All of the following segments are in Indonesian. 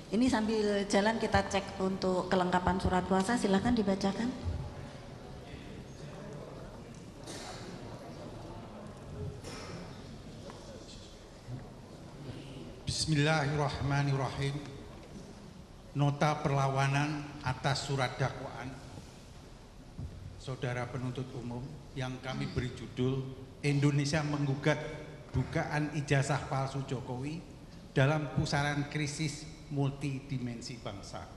Ini sambil jalan kita cek untuk kelengkapan surat kuasa, silahkan dibacakan. Bismillahirrahmanirrahim. Nota perlawanan atas surat dakwaan saudara penuntut umum yang kami beri judul Indonesia menggugat dugaan ijazah palsu Jokowi dalam pusaran krisis multidimensi bangsa.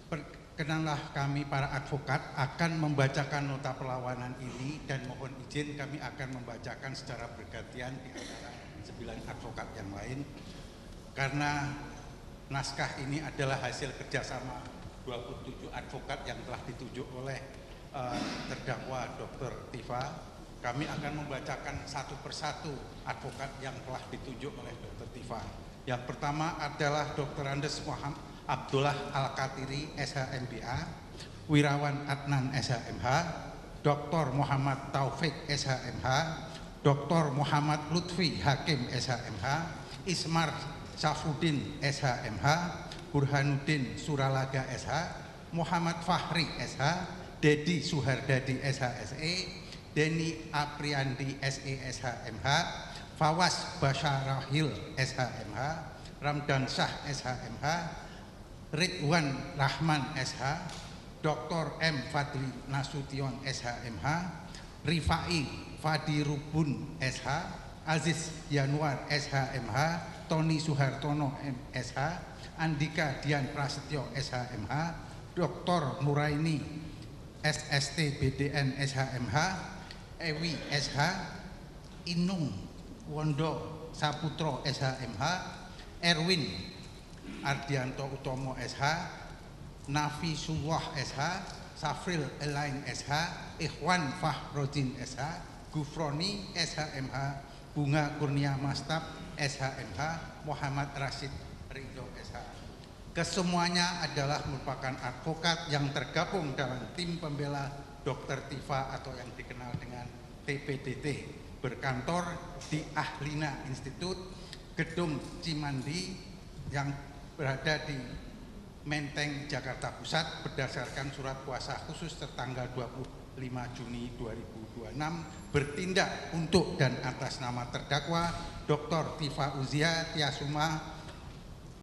Perkenanlah kami para advokat akan membacakan nota perlawanan ini dan mohon izin kami akan membacakan secara bergantian di antara 9 advokat yang lain karena naskah ini adalah hasil kerjasama 27 advokat yang telah ditunjuk oleh terdakwa Dr. Tifa. Kami akan membacakan satu persatu advokat yang telah ditunjuk oleh Dr. Tifa. Yang pertama adalah Dr. Andes Muhammad Abdullah Al-Katiri SHMBA, Wirawan Adnan SHMH, Dr. Muhammad Taufik SHMH, Dr. Muhammad Lutfi Hakim SHMH, Ismar Syafuddin SHMH, Burhanuddin Suralaga SH, Muhammad Fahri SH, Dedi Suhardadi SHSE, Deni Apriandi SESHMH, Fawas Basyarahil SHMH, Ramdan Syah SHMH, Ridwan Rahman SH, Dr. M. Fadli Nasution SHMH, Rifai Fadirubun SH, Aziz Yanuar SHMH, Tony Suhartono MSH, Andika Dian Prasetyo SHMH, Dr. Nuraini SST BDN SHMH, Ewi SH, Inung Wondo Saputro SHMH, Erwin Ardianto Utomo SH, Nafi Suwah SH, Safril Elain SH, Ikhwan Fahrodin SH, Gufroni SHMH, Bunga Kurnia Mastab SHMH, Muhammad Rashid Ridho SH. Kesemuanya adalah merupakan advokat yang tergabung dalam tim pembela Dr. Tifa atau yang dikenal dengan TPDT, berkantor di Ahlina Institute, Gedung Cimandi yang berada di Menteng, Jakarta Pusat berdasarkan surat kuasa khusus tertanggal 25 Juni 2026 bertindak untuk dan atas nama terdakwa Dr. Tifa Uzia Tiasuma,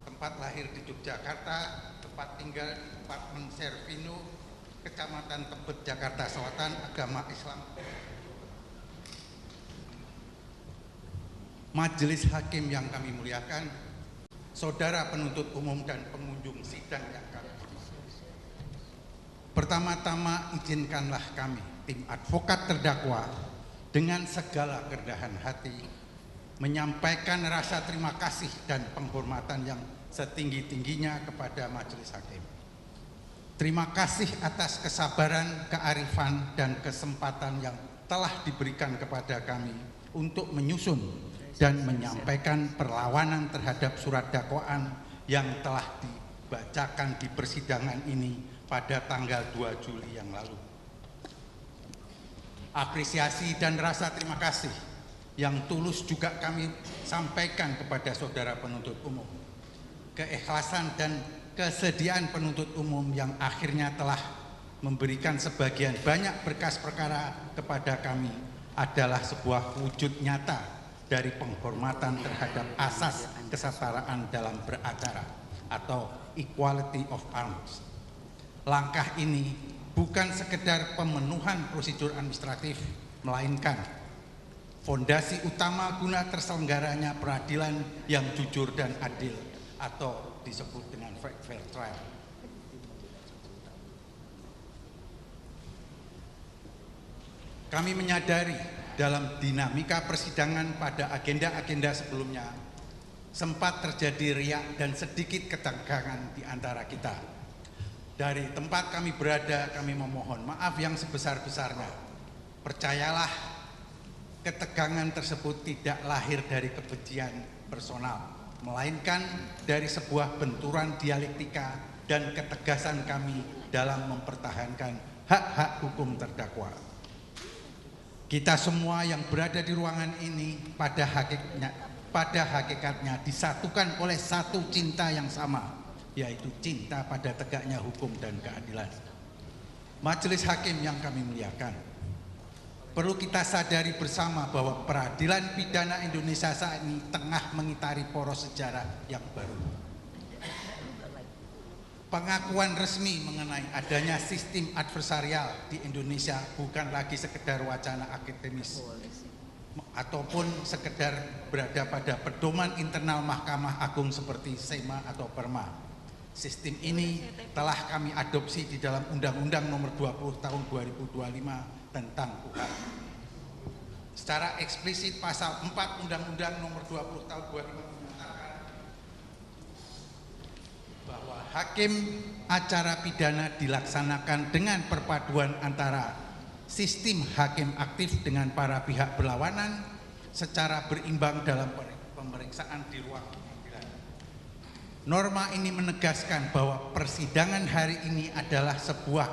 tempat lahir di Yogyakarta, tempat tinggal di Apartemen Servino, Kecamatan Tebet, Jakarta Selatan, agama Islam. Majelis hakim yang kami muliakan, saudara penuntut umum dan pengunjung sidang yang kami hormati. Pertama-tama izinkanlah kami, tim advokat terdakwa, dengan segala kerendahan hati menyampaikan rasa terima kasih dan penghormatan yang setinggi-tingginya kepada majelis hakim. Terima kasih atas kesabaran, kearifan, dan kesempatan yang telah diberikan kepada kami untuk menyusun dan menyampaikan perlawanan terhadap surat dakwaan yang telah dibacakan di persidangan ini pada tanggal 2 Juli yang lalu. Apresiasi dan rasa terima kasih yang tulus juga kami sampaikan kepada saudara penuntut umum. Keikhlasan dan kesediaan penuntut umum yang akhirnya telah memberikan sebagian banyak berkas perkara kepada kami adalah sebuah wujud nyata dari penghormatan terhadap asas kesetaraan dalam beracara atau equality of arms. Langkah ini bukan sekedar pemenuhan prosedur administratif, melainkan fondasi utama guna terselenggaranya peradilan yang jujur dan adil atau disebut dengan fair trial. Kami menyadari dalam dinamika persidangan pada agenda-agenda sebelumnya sempat terjadi riak dan sedikit ketegangan di antara kita. Dari tempat kami berada, kami memohon maaf yang sebesar-besarnya. Percayalah, ketegangan tersebut tidak lahir dari kebencian personal, melainkan dari sebuah benturan dialektika dan ketegasan kami dalam mempertahankan hak-hak hukum terdakwa. Kita semua yang berada di ruangan ini pada hakikatnya pada hakikatnya disatukan oleh satu cinta yang sama, yaitu cinta pada tegaknya hukum dan keadilan. Majelis hakim yang kami muliakan, perlu kita sadari bersama bahwa peradilan pidana Indonesia saat ini tengah mengitari poros sejarah yang baru. Pengakuan resmi mengenai adanya sistem adversarial di Indonesia bukan lagi sekedar wacana akademis ataupun sekedar berada pada pedoman internal Mahkamah Agung seperti SEMA atau PERMA. Sistem ini telah kami adopsi di dalam Undang-Undang Nomor 20 Tahun 2025 tentang KUHP. Secara eksplisit pasal 4 Undang-Undang Nomor 20 Tahun 2025 menyatakan bahwa hakim acara pidana dilaksanakan dengan perpaduan antara sistem hakim aktif dengan para pihak berlawanan secara berimbang dalam pemeriksaan di ruang pengadilan. Norma ini menegaskan bahwa persidangan hari ini adalah sebuah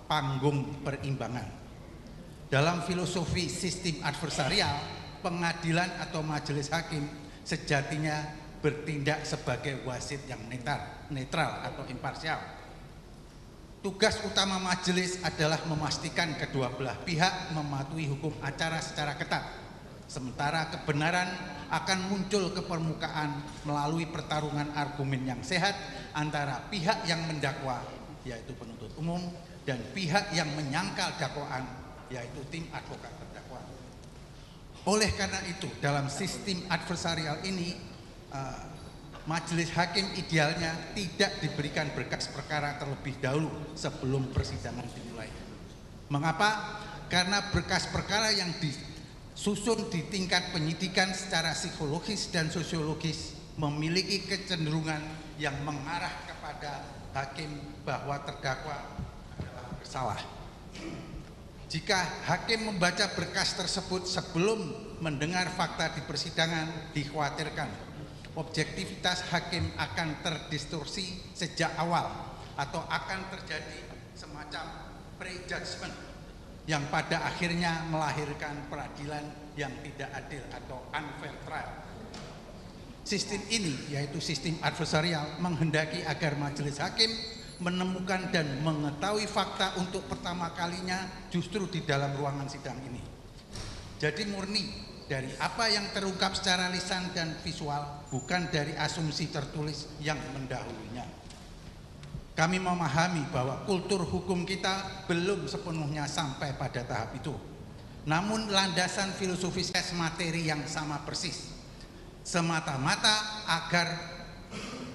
panggung perimbangan. Dalam filosofi sistem adversarial, pengadilan atau majelis hakim sejatinya bertindak sebagai wasit yang netral atau imparsial. Tugas utama majelis adalah memastikan kedua belah pihak mematuhi hukum acara secara ketat, sementara kebenaran akan muncul ke permukaan melalui pertarungan argumen yang sehat antara pihak yang mendakwa, yaitu penuntut umum, dan pihak yang menyangkal dakwaan, yaitu tim advokat terdakwa. Oleh karena itu, dalam sistem adversarial ini, majelis hakim idealnya tidak diberikan berkas perkara terlebih dahulu sebelum persidangan dimulai. Mengapa? Karena berkas perkara yang disusun di tingkat penyidikan secara psikologis dan sosiologis memiliki kecenderungan yang mengarah kepada hakim bahwa terdakwa adalah bersalah. Jika hakim membaca berkas tersebut sebelum mendengar fakta di persidangan, dikhawatirkan objektivitas hakim akan terdistorsi sejak awal atau akan terjadi semacam prejudgment yang pada akhirnya melahirkan peradilan yang tidak adil atau unfair trial. Sistem ini, yaitu sistem adversarial, menghendaki agar majelis hakim menemukan dan mengetahui fakta untuk pertama kalinya justru di dalam ruangan sidang ini. Jadi murni dari apa yang terungkap secara lisan dan visual, bukan dari asumsi tertulis yang mendahulunya. Kami memahami bahwa kultur hukum kita belum sepenuhnya sampai pada tahap itu. Namun landasan filosofis materi yang sama persis, semata-mata agar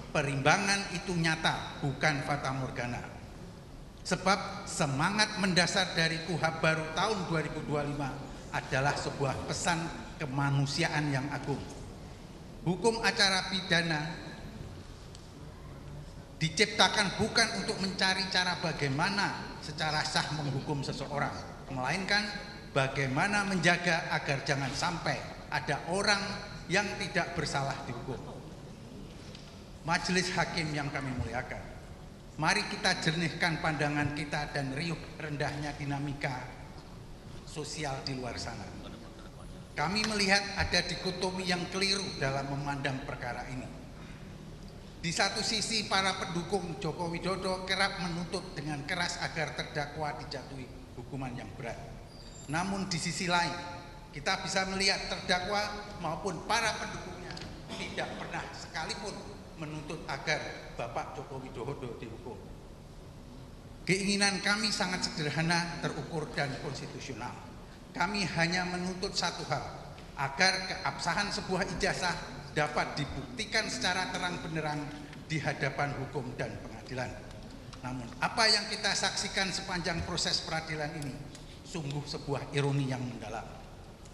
perimbangan itu nyata, bukan fata morgana. Sebab semangat mendasar dari KUHP baru tahun 2025 adalah sebuah pesan kemanusiaan yang agung. Hukum acara pidana diciptakan bukan untuk mencari cara bagaimana secara sah menghukum seseorang, melainkan bagaimana menjaga agar jangan sampai ada orang yang tidak bersalah dihukum. Majelis hakim yang kami muliakan, mari kita jernihkan pandangan kita dan riuh rendahnya dinamika sosial di luar sana. Kami melihat ada dikotomi yang keliru dalam memandang perkara ini. Di satu sisi, para pendukung Joko Widodo kerap menuntut dengan keras agar terdakwa dijatuhi hukuman yang berat. Namun di sisi lain, kita bisa melihat terdakwa maupun para pendukungnya tidak pernah sekalipun menuntut agar Bapak Joko Widodo dihukum. Keinginan kami sangat sederhana, terukur, dan konstitusional. Kami hanya menuntut satu hal, agar keabsahan sebuah ijazah dapat dibuktikan secara terang benderang di hadapan hukum dan pengadilan. Namun apa yang kita saksikan sepanjang proses peradilan ini sungguh sebuah ironi yang mendalam.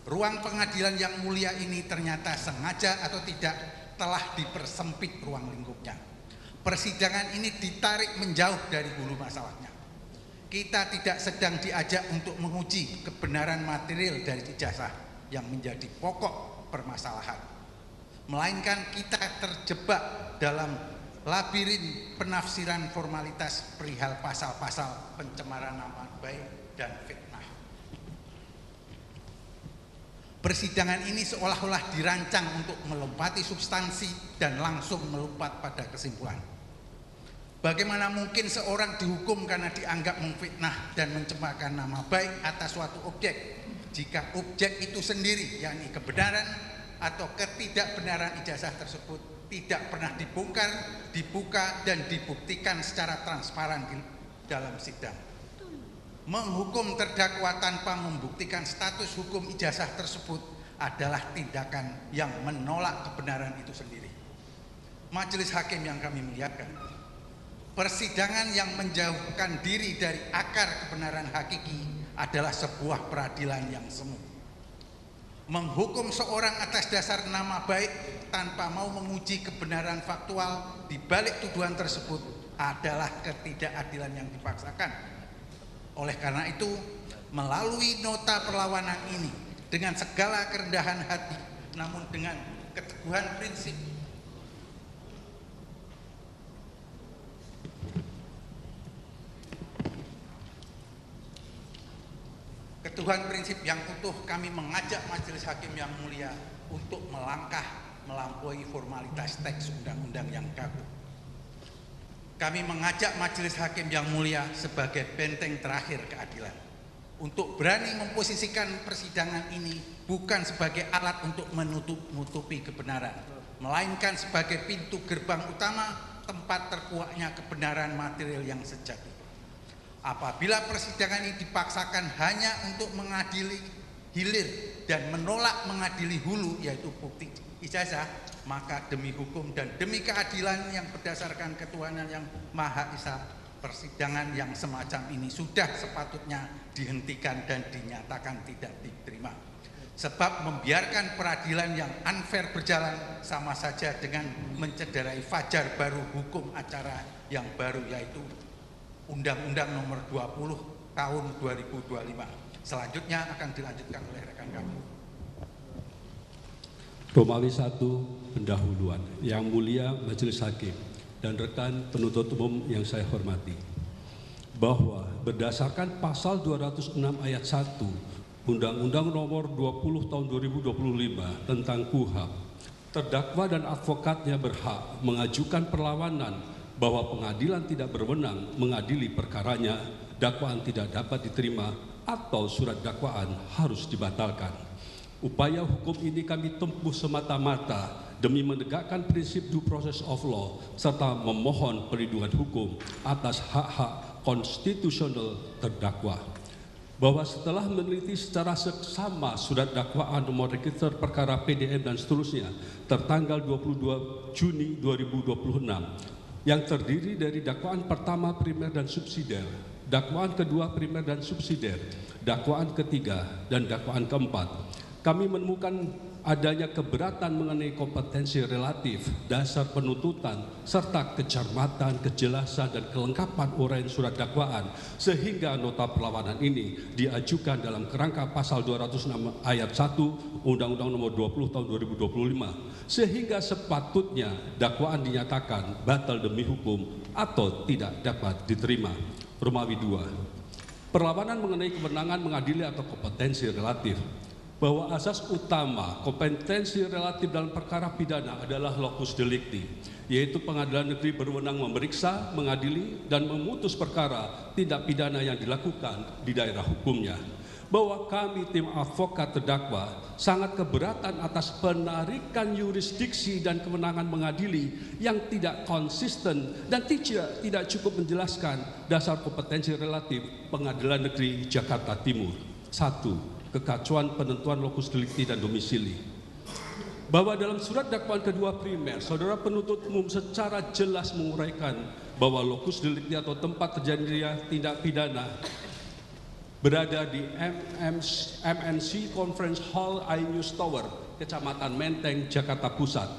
Ruang pengadilan yang mulia ini ternyata sengaja atau tidak telah dipersempit ruang lingkupnya. Persidangan ini ditarik menjauh dari hulu masalahnya. Kita tidak sedang diajak untuk menguji kebenaran material dari ijazah yang menjadi pokok permasalahan, melainkan kita terjebak dalam labirin penafsiran formalitas perihal pasal-pasal pencemaran nama baik dan fitnah. Persidangan ini seolah-olah dirancang untuk melompati substansi dan langsung melompat pada kesimpulan. Bagaimana mungkin seorang dihukum karena dianggap memfitnah dan mencemarkan nama baik atas suatu objek, jika objek itu sendiri, yakni kebenaran atau ketidakbenaran ijazah tersebut tidak pernah dibongkar, dibuka, dan dibuktikan secara transparan di dalam sidang. Menghukum terdakwa tanpa membuktikan status hukum ijazah tersebut adalah tindakan yang menolak kebenaran itu sendiri. Majelis hakim yang kami muliakan, persidangan yang menjauhkan diri dari akar kebenaran hakiki adalah sebuah peradilan yang semu. Menghukum seorang atas dasar nama baik tanpa mau menguji kebenaran faktual di balik tuduhan tersebut adalah ketidakadilan yang dipaksakan. Oleh karena itu, melalui nota perlawanan ini dengan segala kerendahan hati, namun dengan keteguhan prinsip, yang utuh, kami mengajak majelis hakim yang mulia untuk melangkah melampaui formalitas teks undang-undang yang kaku. Kami mengajak majelis hakim yang mulia sebagai benteng terakhir keadilan untuk berani memposisikan persidangan ini bukan sebagai alat untuk menutupi kebenaran, melainkan sebagai pintu gerbang utama tempat terkuaknya kebenaran material yang sejati. Apabila persidangan ini dipaksakan hanya untuk mengadili hilir dan menolak mengadili hulu, yaitu bukti ijazah, maka demi hukum dan demi keadilan yang berdasarkan ketuhanan yang Maha Esa, persidangan yang semacam ini sudah sepatutnya dihentikan dan dinyatakan tidak diterima. Sebab membiarkan peradilan yang unfair berjalan sama saja dengan mencederai fajar baru hukum acara yang baru, yaitu Undang-Undang Nomor 20 Tahun 2025. Selanjutnya akan dilanjutkan oleh rekan kami. Romawi 1 pendahuluan. Yang mulia majelis hakim dan rekan penuntut umum yang saya hormati, bahwa berdasarkan pasal 206 ayat 1 Undang-Undang Nomor 20 Tahun 2025 tentang KUHP, terdakwa dan advokatnya berhak mengajukan perlawanan bahwa pengadilan tidak berwenang mengadili perkaranya, dakwaan tidak dapat diterima, atau surat dakwaan harus dibatalkan. Upaya hukum ini kami tempuh semata-mata demi menegakkan prinsip due process of law serta memohon perlindungan hukum atas hak-hak konstitusional terdakwa. Bahwa setelah meneliti secara seksama surat dakwaan nomor register perkara PDM dan seterusnya tertanggal 22 Juni 2026 yang terdiri dari dakwaan pertama primer dan subsidiar, dakwaan kedua primer dan subsidiar, dakwaan ketiga, dan dakwaan keempat, kami menemukan adanya keberatan mengenai kompetensi relatif, dasar penuntutan, serta kecermatan, kejelasan, dan kelengkapan uraian surat dakwaan, sehingga nota perlawanan ini diajukan dalam kerangka pasal 206 ayat 1 Undang-Undang Nomor 20 Tahun 2025, sehingga sepatutnya dakwaan dinyatakan batal demi hukum atau tidak dapat diterima. Romawi 2. Perlawanan mengenai kewenangan mengadili atau kompetensi relatif, bahwa asas utama kompetensi relatif dalam perkara pidana adalah locus delicti, yaitu pengadilan negeri berwenang memeriksa, mengadili, dan memutus perkara tindak pidana yang dilakukan di daerah hukumnya. Bahwa kami tim advokat terdakwa sangat keberatan atas penarikan yurisdiksi dan kewenangan mengadili yang tidak konsisten dan tidak cukup menjelaskan dasar kompetensi relatif Pengadilan Negeri Jakarta Timur. 1. Kekacauan penentuan locus delicti dan domisili. Bahwa dalam surat dakwaan kedua primer, saudara penuntut umum secara jelas menguraikan bahwa locus delicti atau tempat terjadinya tindak pidana berada di MNC Conference Hall iNews Tower, Kecamatan Menteng, Jakarta Pusat.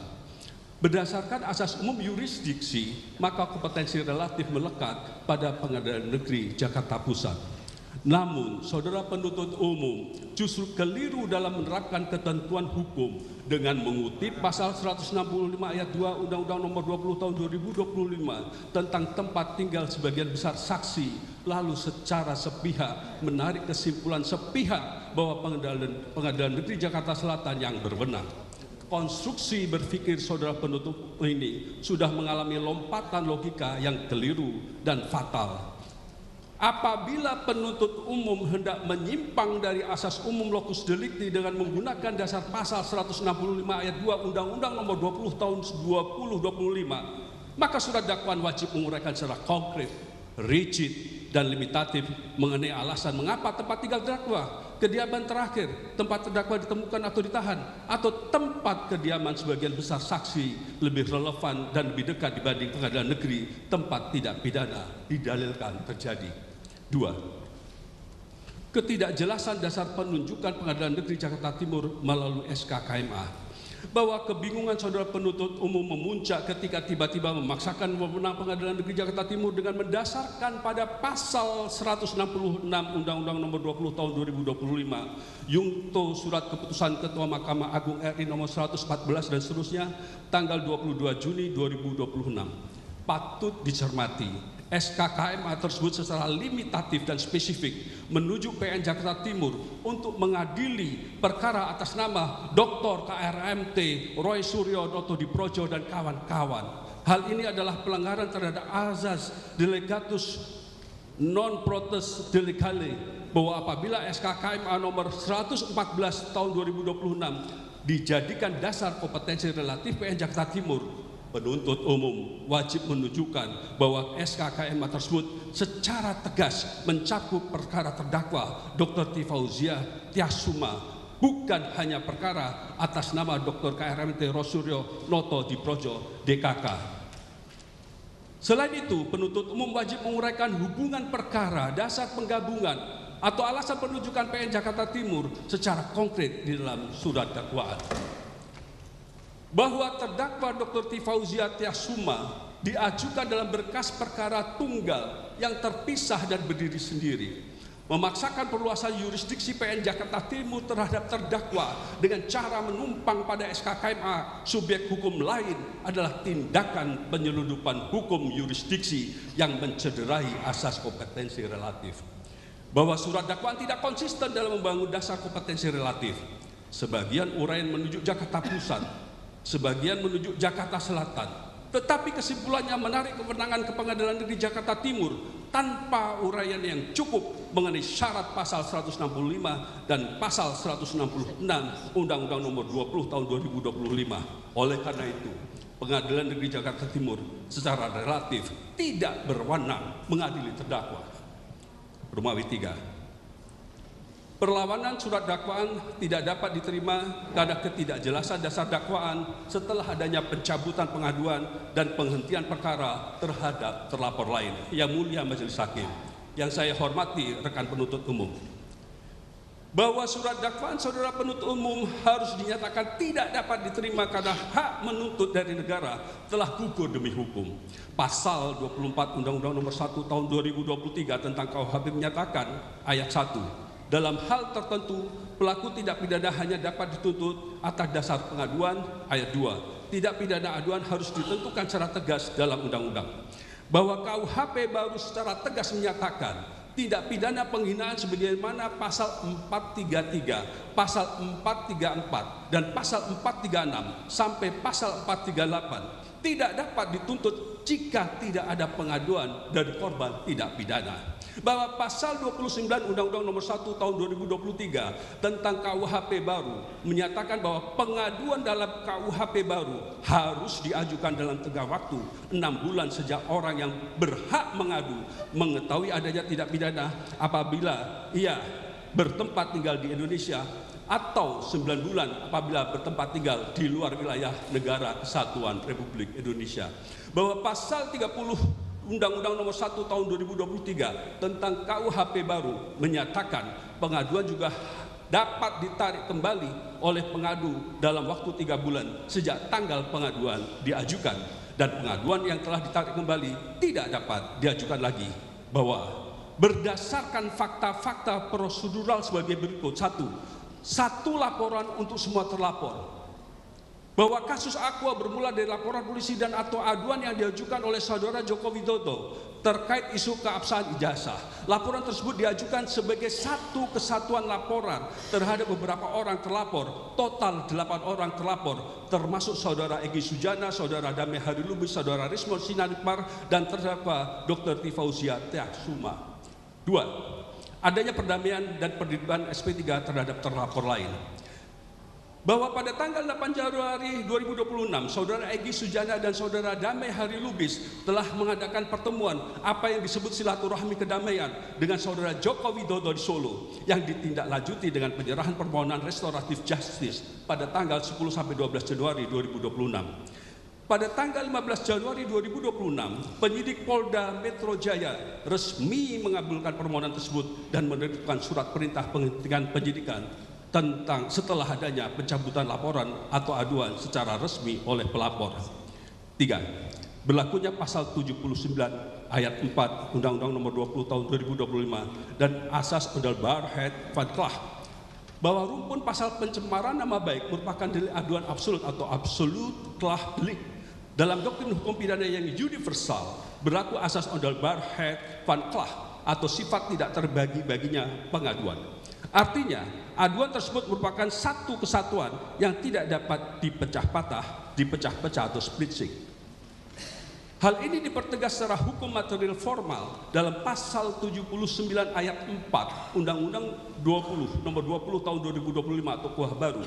Berdasarkan asas umum yurisdiksi, maka kompetensi relatif melekat pada Pengadilan Negeri Jakarta Pusat. Namun, saudara penuntut umum justru keliru dalam menerapkan ketentuan hukum dengan mengutip pasal 165 ayat 2 Undang-Undang Nomor 20 Tahun 2025 tentang tempat tinggal sebagian besar saksi, lalu secara sepihak menarik kesimpulan sepihak bahwa Pengadilan Negeri Jakarta Selatan yang berwenang. Konstruksi berpikir saudara penuntut ini sudah mengalami lompatan logika yang keliru dan fatal. Apabila penuntut umum hendak menyimpang dari asas umum locus delicti dengan menggunakan dasar pasal 165 ayat 2 Undang-Undang Nomor 20 Tahun 2025, maka surat dakwaan wajib menguraikan secara konkret, rigid, dan limitatif mengenai alasan mengapa tempat tinggal terdakwa, kediaman terakhir, tempat terdakwa ditemukan atau ditahan, atau tempat kediaman sebagian besar saksi lebih relevan dan lebih dekat dibanding pengadilan negeri tempat tidak pidana didalilkan terjadi. 2. Ketidakjelasan dasar penunjukan Pengadilan Negeri Jakarta Timur melalui SK KMA, bahwa kebingungan saudara penuntut umum memuncak ketika tiba-tiba memaksakan wewenang Pengadilan Negeri Jakarta Timur dengan mendasarkan pada pasal 166 Undang-Undang Nomor 20 Tahun 2025 Yungto Surat Keputusan Ketua Mahkamah Agung RI Nomor 114 dan seterusnya tanggal 22 Juni 2026. Patut dicermati, SK KMA tersebut secara limitatif dan spesifik menuju PN Jakarta Timur untuk mengadili perkara atas nama Dr. KRMT Roy Suryo Noto Diprojo dan kawan-kawan. Hal ini adalah pelanggaran terhadap azas delegatus non protes delicale, bahwa apabila SK KMA nomor 114 tahun 2026 dijadikan dasar kompetensi relatif PN Jakarta Timur, penuntut umum wajib menunjukkan bahwa SK KMA tersebut secara tegas mencakup perkara terdakwa Dr. Tifauzia Tiasuma, bukan hanya perkara atas nama Dr. KRMT Rosuryo Noto Diprojo DKK. Selain itu, penuntut umum wajib menguraikan hubungan perkara, dasar penggabungan, atau alasan penunjukan PN Jakarta Timur secara konkret di dalam surat dakwaan. Bahwa terdakwa Dr. Tifauzia Tiasuma diajukan dalam berkas perkara tunggal yang terpisah dan berdiri sendiri, memaksakan perluasan yurisdiksi PN Jakarta Timur terhadap terdakwa dengan cara menumpang pada SK KMA subjek hukum lain adalah tindakan penyelundupan hukum yurisdiksi yang mencederai asas kompetensi relatif. Bahwa surat dakwaan tidak konsisten dalam membangun dasar kompetensi relatif. Sebagian uraian menunjuk Jakarta Pusat, sebagian menunjuk Jakarta Selatan, tetapi kesimpulannya menarik kewenangan ke Pengadilan Negeri Jakarta Timur tanpa uraian yang cukup mengenai syarat pasal 165 dan pasal 166 Undang-Undang Nomor 20 Tahun 2025. Oleh karena itu, Pengadilan Negeri Jakarta Timur secara relatif tidak berwenang mengadili terdakwa. Romawi 3. Perlawanan surat dakwaan tidak dapat diterima karena ketidakjelasan dasar dakwaan setelah adanya pencabutan pengaduan dan penghentian perkara terhadap terlapor lain. Yang mulia Majelis Hakim, yang saya hormati rekan penuntut umum, bahwa surat dakwaan saudara penuntut umum harus dinyatakan tidak dapat diterima karena hak menuntut dari negara telah gugur demi hukum. Pasal 24 Undang-Undang Nomor 1 Tahun 2023 tentang KUHP menyatakan ayat 1, dalam hal tertentu, pelaku tindak pidana hanya dapat dituntut atas dasar pengaduan. Ayat 2, tindak pidana aduan harus ditentukan secara tegas dalam undang-undang. Bahwa KUHP baru secara tegas menyatakan tindak pidana penghinaan sebagaimana pasal 433, pasal 434, dan pasal 436 sampai pasal 438 tidak dapat dituntut jika tidak ada pengaduan dari korban tidak pidana. Bahwa pasal 29 Undang-Undang Nomor 1 Tahun 2023 tentang KUHP baru menyatakan bahwa pengaduan dalam KUHP baru harus diajukan dalam tenggang waktu 6 bulan sejak orang yang berhak mengadu mengetahui adanya tindak pidana apabila ia bertempat tinggal di Indonesia, atau 9 bulan apabila bertempat tinggal di luar wilayah negara kesatuan Republik Indonesia. Bahwa pasal 30 Undang-Undang Nomor 1 Tahun 2023 tentang KUHP baru menyatakan pengaduan juga dapat ditarik kembali oleh pengadu dalam waktu 3 bulan sejak tanggal pengaduan diajukan, dan pengaduan yang telah ditarik kembali tidak dapat diajukan lagi. Bahwa berdasarkan fakta-fakta prosedural sebagai berikut. Satu laporan untuk semua terlapor. Bahwa kasus Aqua bermula dari laporan polisi dan atau aduan yang diajukan oleh saudara Joko Widodo terkait isu keabsahan ijazah. Laporan tersebut diajukan sebagai satu kesatuan laporan terhadap beberapa orang terlapor, total 8 orang terlapor, termasuk saudara Egy Sujana, saudara Damai Harilubis, saudara Rismon Simanjuntak, dan terdakwa Dr. Tifauzia Tyasuma. 2. Adanya perdamaian dan penerimaan SP3 terhadap terlapor lain. Bahwa pada tanggal 8 Januari 2026, saudara Egy Sujana dan saudara Damai Harilubis telah mengadakan pertemuan apa yang disebut silaturahmi kedamaian dengan saudara Joko Widodo di Solo yang ditindaklanjuti dengan penyerahan permohonan restoratif justice pada tanggal 10 sampai 12 Januari 2026. Pada tanggal 15 Januari 2026, penyidik Polda Metro Jaya resmi mengabulkan permohonan tersebut dan menerbitkan surat perintah penghentian penyidikan tentang setelah adanya pencabutan laporan atau aduan secara resmi oleh pelapor. 3. Berlakunya pasal 79 ayat 4 Undang-Undang Nomor 20 Tahun 2025 dan Asas Odelbarheid van Klacht bahwa rumpun pasal pencemaran nama baik merupakan delik aduan absolut atau absolute klacht delik. Dalam doktrin hukum pidana yang universal berlaku asas Odelbarheid van Klacht atau sifat tidak terbagi-baginya pengaduan. Artinya, aduan tersebut merupakan satu kesatuan yang tidak dapat dipecah-pecah atau splitsing. Hal ini dipertegas secara hukum material formal dalam pasal 79 ayat 4 Undang-Undang Nomor 20 Tahun 2025 atau KUH baru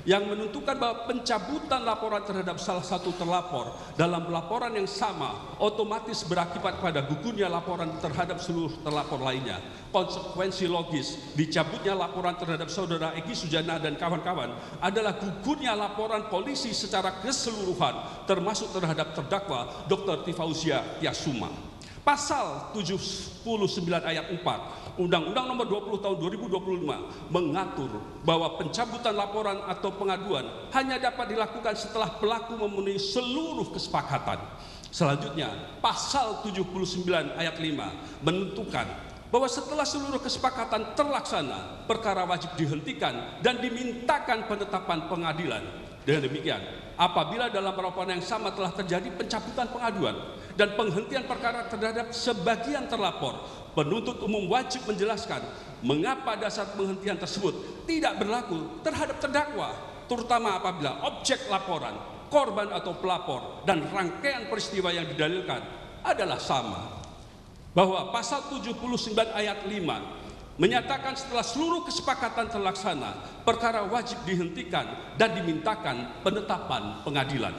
yang menentukan bahwa pencabutan laporan terhadap salah satu terlapor dalam laporan yang sama otomatis berakibat pada gugurnya laporan terhadap seluruh terlapor lainnya. Konsekuensi logis dicabutnya laporan terhadap saudara Egy Sujana dan kawan-kawan adalah gugurnya laporan polisi secara keseluruhan termasuk terhadap terdakwa Dr. Tifauzia Tyasuma. Pasal 79 ayat 4 Undang-Undang Nomor 20 Tahun 2025 mengatur bahwa pencabutan laporan atau pengaduan hanya dapat dilakukan setelah pelaku memenuhi seluruh kesepakatan. Selanjutnya, pasal 79 ayat 5 menentukan bahwa setelah seluruh kesepakatan terlaksana, perkara wajib dihentikan dan dimintakan penetapan pengadilan. Dengan demikian, apabila dalam laporan yang sama telah terjadi pencabutan pengaduan dan penghentian perkara terhadap sebagian terlapor, penuntut umum wajib menjelaskan mengapa dasar penghentian tersebut tidak berlaku terhadap terdakwa, terutama apabila objek laporan, korban atau pelapor, dan rangkaian peristiwa yang didalilkan adalah sama. Bahwa pasal 79 ayat 5 menyatakan setelah seluruh kesepakatan terlaksana, perkara wajib dihentikan dan dimintakan penetapan pengadilan.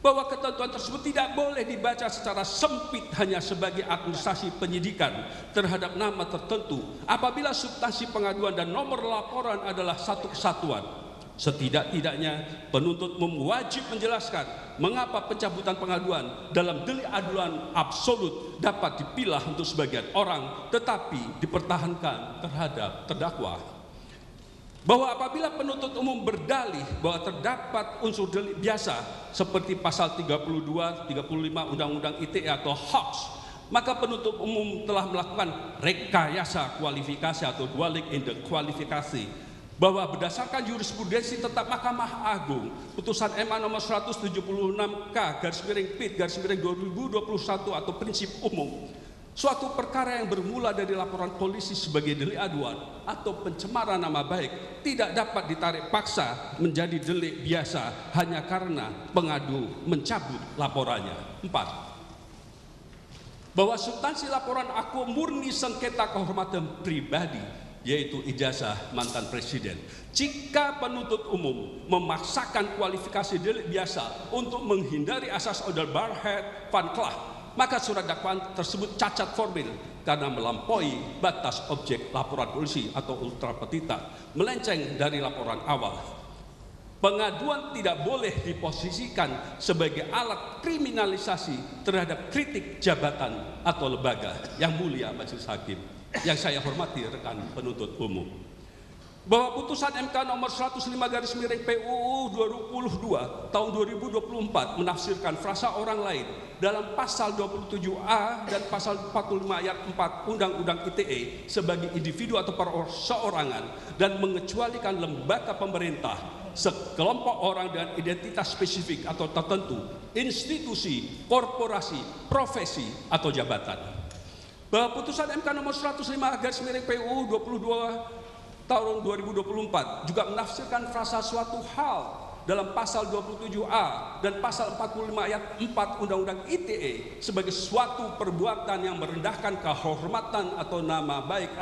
Bahwa ketentuan tersebut tidak boleh dibaca secara sempit hanya sebagai administrasi penyidikan terhadap nama tertentu apabila substansi pengaduan dan nomor laporan adalah satu kesatuan. Setidak-tidaknya penuntut umum wajib menjelaskan mengapa pencabutan pengaduan dalam delik aduan absolut dapat dipilah untuk sebagian orang tetapi dipertahankan terhadap terdakwa. Bahwa apabila penuntut umum berdalih bahwa terdapat unsur delik biasa seperti pasal 32, 35 Undang-Undang ITE atau hoax, maka penuntut umum telah melakukan rekayasa kualifikasi atau dwelling in the kualifikasi. Bahwa berdasarkan jurisprudensi tetap Mahkamah Agung putusan MA nomor 176K/Pit/2021 atau prinsip umum, suatu perkara yang bermula dari laporan polisi sebagai delik aduan atau pencemaran nama baik tidak dapat ditarik paksa menjadi delik biasa hanya karena pengadu mencabut laporannya. 4. Bahwa substansi laporan Aqua murni sengketa kehormatan pribadi, yaitu ijazah mantan presiden. Jika penuntut umum memaksakan kualifikasi delik biasa untuk menghindari asas Odelbarheid van Klacht, maka surat dakwaan tersebut cacat formil karena melampaui batas objek laporan polisi atau ultra petita, melenceng dari laporan awal. Pengaduan tidak boleh diposisikan sebagai alat kriminalisasi terhadap kritik jabatan atau lembaga. Yang mulia Majelis Hakim, yang saya hormati rekan penuntut umum. bahwa putusan MK nomor 105 garis miring PUU 22 tahun 2024 menafsirkan frasa orang lain dalam pasal 27A dan pasal 45 ayat 4 Undang-Undang ITE sebagai individu atau perorangan dan mengecualikan lembaga pemerintah, sekelompok orang dengan identitas spesifik atau tertentu, institusi, korporasi, profesi, atau jabatan. Bahwa putusan MK nomor 105 garis miring PUU 22 tahun 2024 juga menafsirkan frasa suatu hal dalam pasal 27A dan pasal 45 ayat 4 Undang-Undang ITE sebagai suatu perbuatan yang merendahkan kehormatan atau nama baik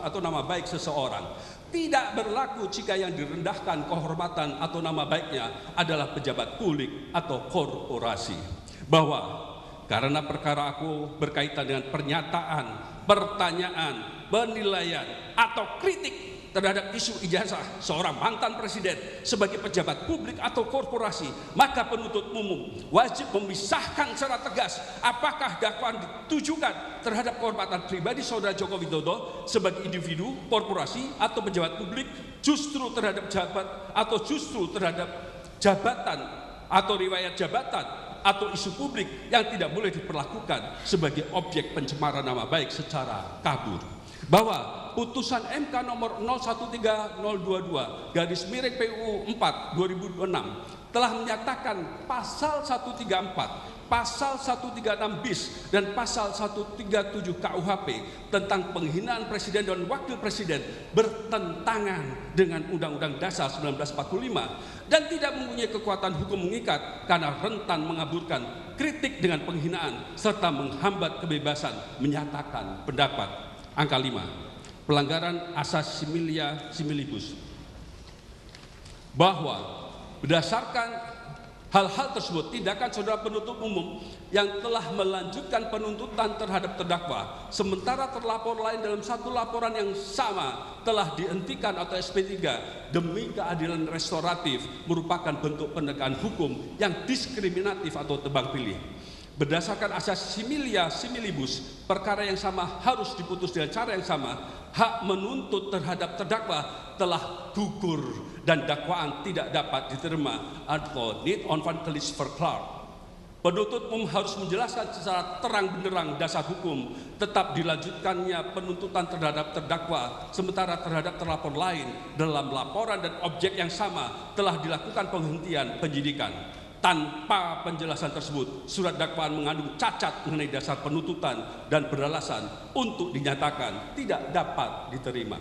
atau nama baik seseorang. Tidak berlaku jika yang direndahkan kehormatan atau nama baiknya adalah pejabat publik atau korporasi. Bahwa karena perkara aku berkaitan dengan pernyataan, pertanyaan, penilaian, atau kritik terhadap isu ijazah seorang mantan presiden sebagai pejabat publik atau korporasi, maka penuntut umum wajib memisahkan secara tegas apakah dakwaan ditujukan terhadap kehormatan pribadi saudara Joko Widodo sebagai individu, korporasi, atau pejabat publik, justru terhadap jabatan atau riwayat jabatan atau isu publik yang tidak boleh diperlakukan sebagai objek pencemaran nama baik secara kabur. Bahwa putusan MK nomor 013022 garis miring PUU 4 2006 telah menyatakan pasal 134, pasal 136 bis dan pasal 137 KUHP tentang penghinaan presiden dan wakil presiden bertentangan dengan Undang-Undang Dasar 1945 dan tidak mempunyai kekuatan hukum mengikat karena rentan mengaburkan kritik dengan penghinaan serta menghambat kebebasan menyatakan pendapat. Angka 5, pelanggaran asas similia similibus, bahwa berdasarkan hal-hal tersebut tindakan saudara penuntut umum yang telah melanjutkan penuntutan terhadap terdakwa sementara terlapor lain dalam satu laporan yang sama telah dihentikan atau SP3 demi keadilan restoratif merupakan bentuk penegakan hukum yang diskriminatif atau tebang pilih. Berdasarkan asas similia similibus, perkara yang sama harus diputus dengan cara yang sama. Hak menuntut terhadap terdakwa telah gugur dan dakwaan tidak dapat diterima atau need on vangelis verklaar. Penuntut umum harus menjelaskan secara terang benderang dasar hukum tetap dilanjutkannya penuntutan terhadap terdakwa sementara terhadap terlapor lain dalam laporan dan objek yang sama telah dilakukan penghentian penyidikan. Tanpa penjelasan tersebut, surat dakwaan mengandung cacat mengenai dasar penuntutan dan beralasan untuk dinyatakan tidak dapat diterima.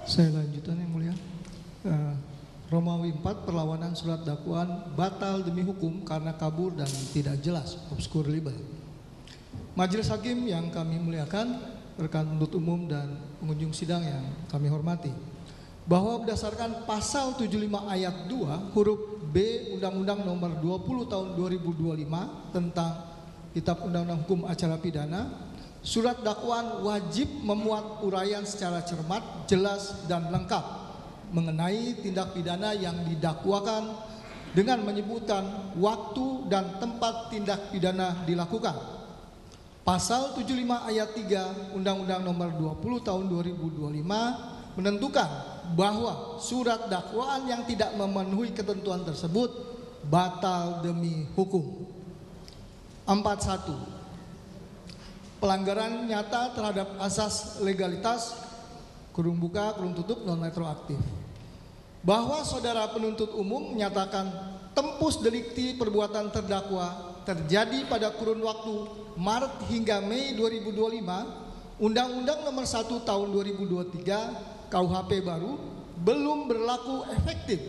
Saya lanjutkan yang mulia. Romawi 4, perlawanan surat dakwaan batal demi hukum karena kabur dan tidak jelas, obscure libel. Majelis hakim yang kami muliakan, rekan penuntut umum dan pengunjung sidang yang kami hormati, bahwa berdasarkan pasal 75 ayat 2 huruf B Undang-Undang nomor 20 tahun 2025 tentang Kitab Undang-Undang Hukum Acara Pidana, surat dakwaan wajib memuat uraian secara cermat, jelas, dan lengkap mengenai tindak pidana yang didakwakan dengan menyebutkan waktu dan tempat tindak pidana dilakukan. Pasal 75 ayat 3 Undang-Undang nomor 20 tahun 2025 menentukan bahwa surat dakwaan yang tidak memenuhi ketentuan tersebut batal demi hukum. 41. Pelanggaran nyata terhadap asas legalitas kurung buka kurung tutup non retroaktif. Bahwa saudara penuntut umum menyatakan tempus delikti perbuatan terdakwa terjadi pada kurun waktu Maret hingga Mei 2025, Undang-Undang nomor 1 tahun 2023 KUHP baru belum berlaku efektif,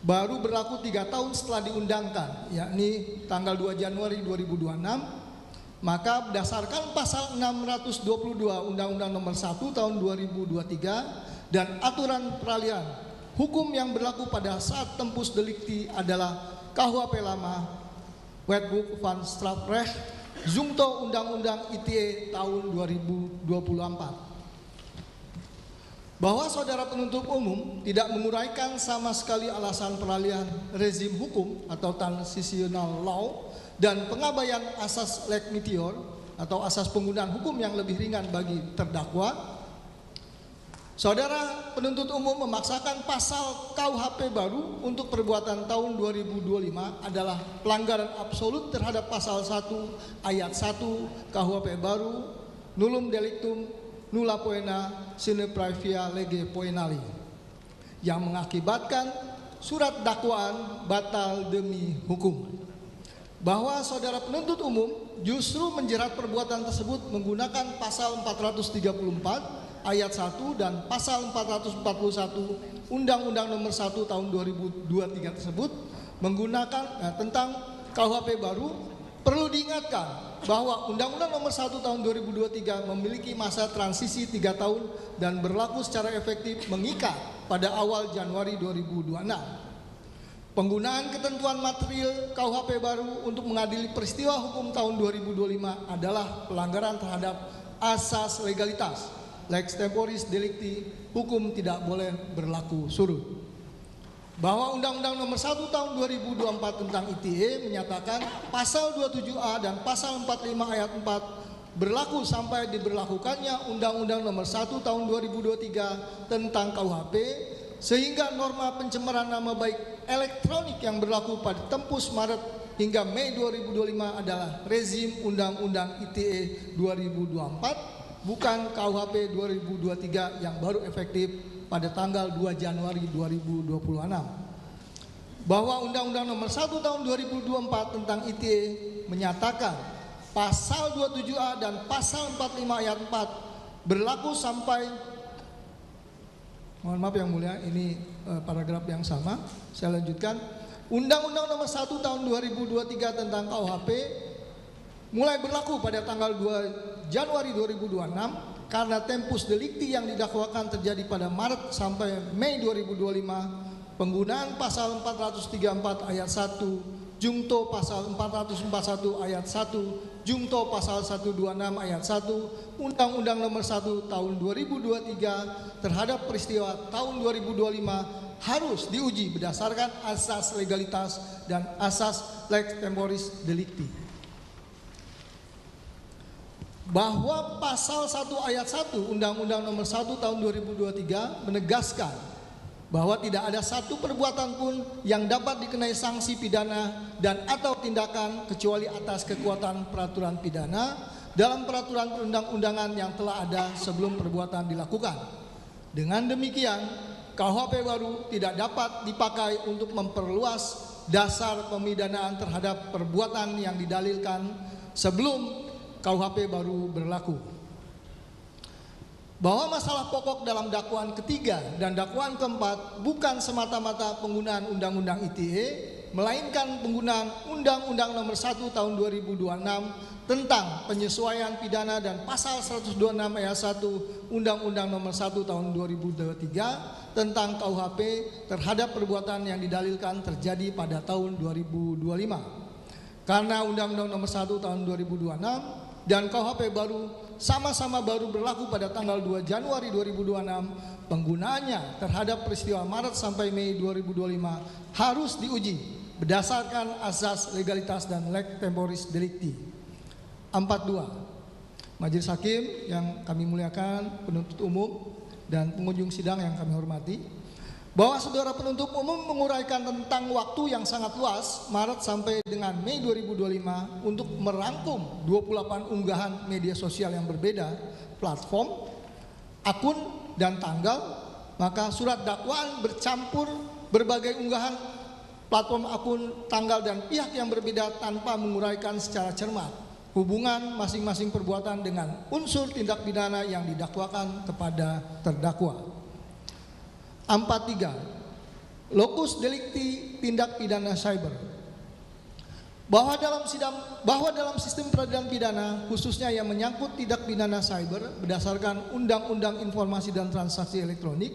baru berlaku 3 tahun setelah diundangkan, yakni tanggal 2 Januari 2026. Maka berdasarkan pasal 622 Undang-Undang nomor 1 tahun 2023 dan aturan peralihan hukum yang berlaku pada saat tempus delikti adalah KUHP lama, Wetboek van Strafrecht, Zungto Undang-Undang ITE tahun 2024. Bahwa saudara penuntut umum tidak menguraikan sama sekali alasan peralihan rezim hukum atau transitional law dan pengabaian asas leg meteor atau asas penggunaan hukum yang lebih ringan bagi terdakwa, saudara penuntut umum memaksakan pasal KUHP baru untuk perbuatan tahun 2025 adalah pelanggaran absolut terhadap pasal 1 ayat 1 KUHP baru nullum delictum nulla poena sine praevia lege poenali, yang mengakibatkan surat dakwaan batal demi hukum. Bahwa saudara penuntut umum justru menjerat perbuatan tersebut menggunakan pasal 434 ayat 1 dan pasal 441 Undang-Undang Nomor 1 Tahun 2023 tersebut menggunakan tentang KUHP baru. Perlu diingatkan bahwa Undang-Undang Nomor 1 Tahun 2023 memiliki masa transisi 3 tahun dan berlaku secara efektif mengikat pada awal Januari 2026. Penggunaan ketentuan material KUHP baru untuk mengadili peristiwa hukum tahun 2025 adalah pelanggaran terhadap asas legalitas, lex temporis delicti, hukum tidak boleh berlaku surut. Bahwa Undang-Undang Nomor 1 Tahun 2024 tentang ITE menyatakan pasal 27A dan pasal 45 ayat 4 berlaku sampai diberlakukannya Undang-Undang Nomor 1 Tahun 2023 tentang KUHP, sehingga norma pencemaran nama baik elektronik yang berlaku pada Tempus Maret hingga Mei 2025 adalah rezim Undang-Undang ITE 2024, bukan KUHP 2023 yang baru efektif pada tanggal 2 Januari 2026. Bahwa Undang-Undang Nomor 1 Tahun 2024 tentang ITE menyatakan pasal 27A dan pasal 45 ayat 4 berlaku sampai, mohon maaf yang mulia, ini paragraf yang sama, saya lanjutkan. Undang-Undang Nomor 1 Tahun 2023 tentang KUHP mulai berlaku pada tanggal 2 Januari 2026 karena tempus delicti yang didakwakan terjadi pada Maret sampai Mei 2025. Penggunaan pasal 434 ayat 1 jungto pasal 441 ayat 1 jungto pasal 126 ayat 1 Undang-Undang Nomor 1 Tahun 2023 terhadap peristiwa tahun 2025 harus diuji berdasarkan asas legalitas dan asas lex temporis delicti. Bahwa pasal 1 ayat 1 Undang-Undang Nomor 1 Tahun 2023 menegaskan bahwa tidak ada satu perbuatan pun yang dapat dikenai sanksi pidana dan atau tindakan kecuali atas kekuatan peraturan pidana dalam peraturan perundang-undangan yang telah ada sebelum perbuatan dilakukan. Dengan demikian, KUHP baru tidak dapat dipakai untuk memperluas dasar pemidanaan terhadap perbuatan yang didalilkan sebelum KUHP baru berlaku. Bahwa masalah pokok dalam dakwaan ketiga dan dakwaan keempat bukan semata-mata penggunaan Undang-Undang ITE, melainkan penggunaan Undang-Undang Nomor 1 Tahun 2026 tentang penyesuaian pidana dan pasal 126 ayat 1 Undang-Undang Nomor 1 Tahun 2023 tentang KUHP terhadap perbuatan yang didalilkan terjadi pada tahun 2025. Karena Undang-Undang Nomor 1 Tahun 2026 dan KUHP baru sama-sama baru berlaku pada tanggal 2 Januari 2026, penggunaannya terhadap peristiwa Maret sampai Mei 2025 harus diuji berdasarkan asas legalitas dan lex temporis delicti. 42. Majelis Hakim yang kami muliakan, penuntut umum dan pengunjung sidang yang kami hormati, bahwa saudara penuntut umum menguraikan tentang waktu yang sangat luas Maret sampai dengan Mei 2025 untuk merangkum 28 unggahan media sosial yang berbeda, platform, akun, dan tanggal. Maka surat dakwaan bercampur berbagai unggahan, platform, akun, tanggal, dan pihak yang berbeda tanpa menguraikan secara cermat hubungan masing-masing perbuatan dengan unsur tindak pidana yang didakwakan kepada terdakwa. 43. Locus delicti tindak pidana cyber. Bahwa dalam sistem peradilan pidana khususnya yang menyangkut tindak pidana cyber berdasarkan Undang-Undang Informasi dan Transaksi Elektronik,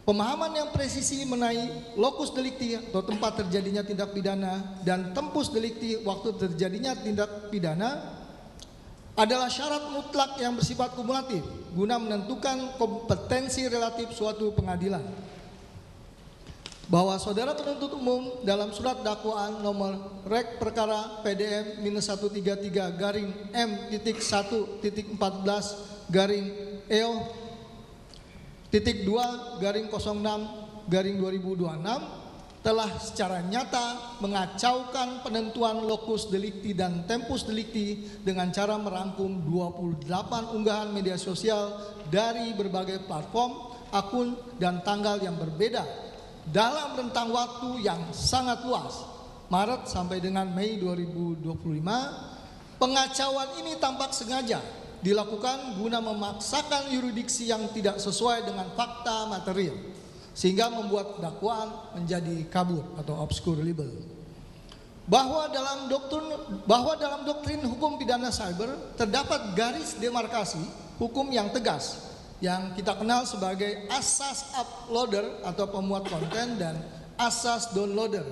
pemahaman yang presisi mengenai locus delicti atau tempat terjadinya tindak pidana dan tempus delicti waktu terjadinya tindak pidana adalah syarat mutlak yang bersifat kumulatif guna menentukan kompetensi relatif suatu pengadilan. bahwa saudara penuntut umum dalam surat dakwaan nomor rek perkara PDM-1-EO.2/06/2026 telah secara nyata mengacaukan penentuan lokus delikti dan tempus delikti dengan cara merangkum 28 unggahan media sosial dari berbagai platform, akun, dan tanggal yang berbeda dalam rentang waktu yang sangat luas, Maret sampai dengan Mei 2025. Pengacauan ini tampak sengaja dilakukan guna memaksakan yurisdiksi yang tidak sesuai dengan fakta material, sehingga membuat dakwaan menjadi kabur atau obscure libel. Bahwa dalam doktrin hukum pidana cyber terdapat garis demarkasi hukum yang tegas yang kita kenal sebagai asas uploader atau pemuat konten dan asas downloader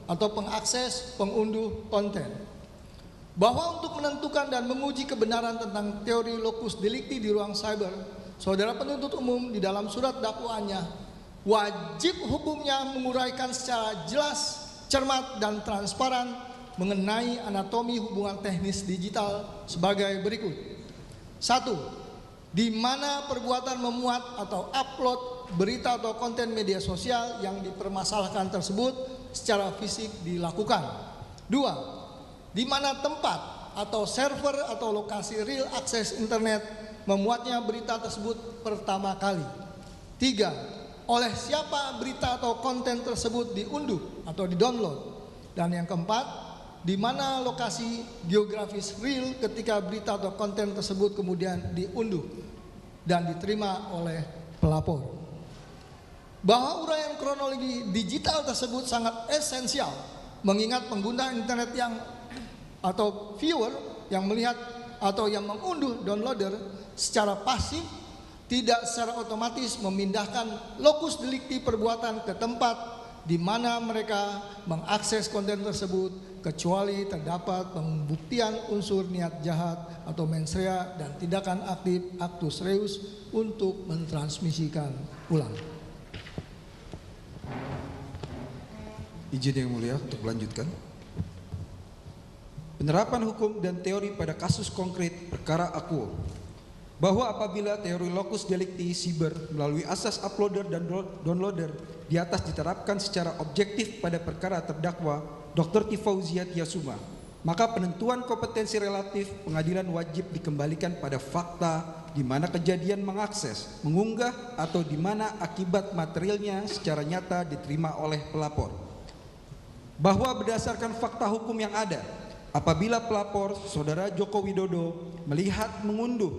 atau pengakses pengunduh konten. Bahwa untuk menentukan dan menguji kebenaran tentang teori lokus delikti di ruang cyber, saudara penuntut umum di dalam surat dakwaannya wajib hukumnya menguraikan secara jelas, cermat, dan transparan mengenai anatomi hubungan teknis digital sebagai berikut. 1. Di mana perbuatan memuat atau upload berita atau konten media sosial yang dipermasalahkan tersebut secara fisik dilakukan. 2. Di mana tempat atau server atau lokasi real access internet memuatnya berita tersebut pertama kali. 3. Oleh siapa berita atau konten tersebut diunduh atau didownload. Dan yang keempat, di mana lokasi geografis real ketika berita atau konten tersebut kemudian diunduh dan diterima oleh pelapor. Bahwa uraian kronologi digital tersebut sangat esensial, mengingat pengguna internet yang atau viewer yang melihat atau yang mengunduh downloader secara pasif tidak secara otomatis memindahkan lokus delikti perbuatan ke tempat di mana mereka mengakses konten tersebut, kecuali terdapat pembuktian unsur niat jahat atau mens rea dan tindakan aktif actus reus untuk mentransmisikan ulang. Izin yang mulia untuk melanjutkan. Penerapan hukum dan teori pada kasus konkret perkara akuo. Bahwa apabila teori lokus delikti siber melalui asas uploader dan downloader di atas diterapkan secara objektif pada perkara terdakwa Dr. Tifauzia Tiasuma, maka penentuan kompetensi relatif pengadilan wajib dikembalikan pada fakta di mana kejadian mengakses, mengunggah, atau di mana akibat materialnya secara nyata diterima oleh pelapor. Bahwa berdasarkan fakta hukum yang ada, apabila pelapor Saudara Joko Widodo melihat, mengunduh,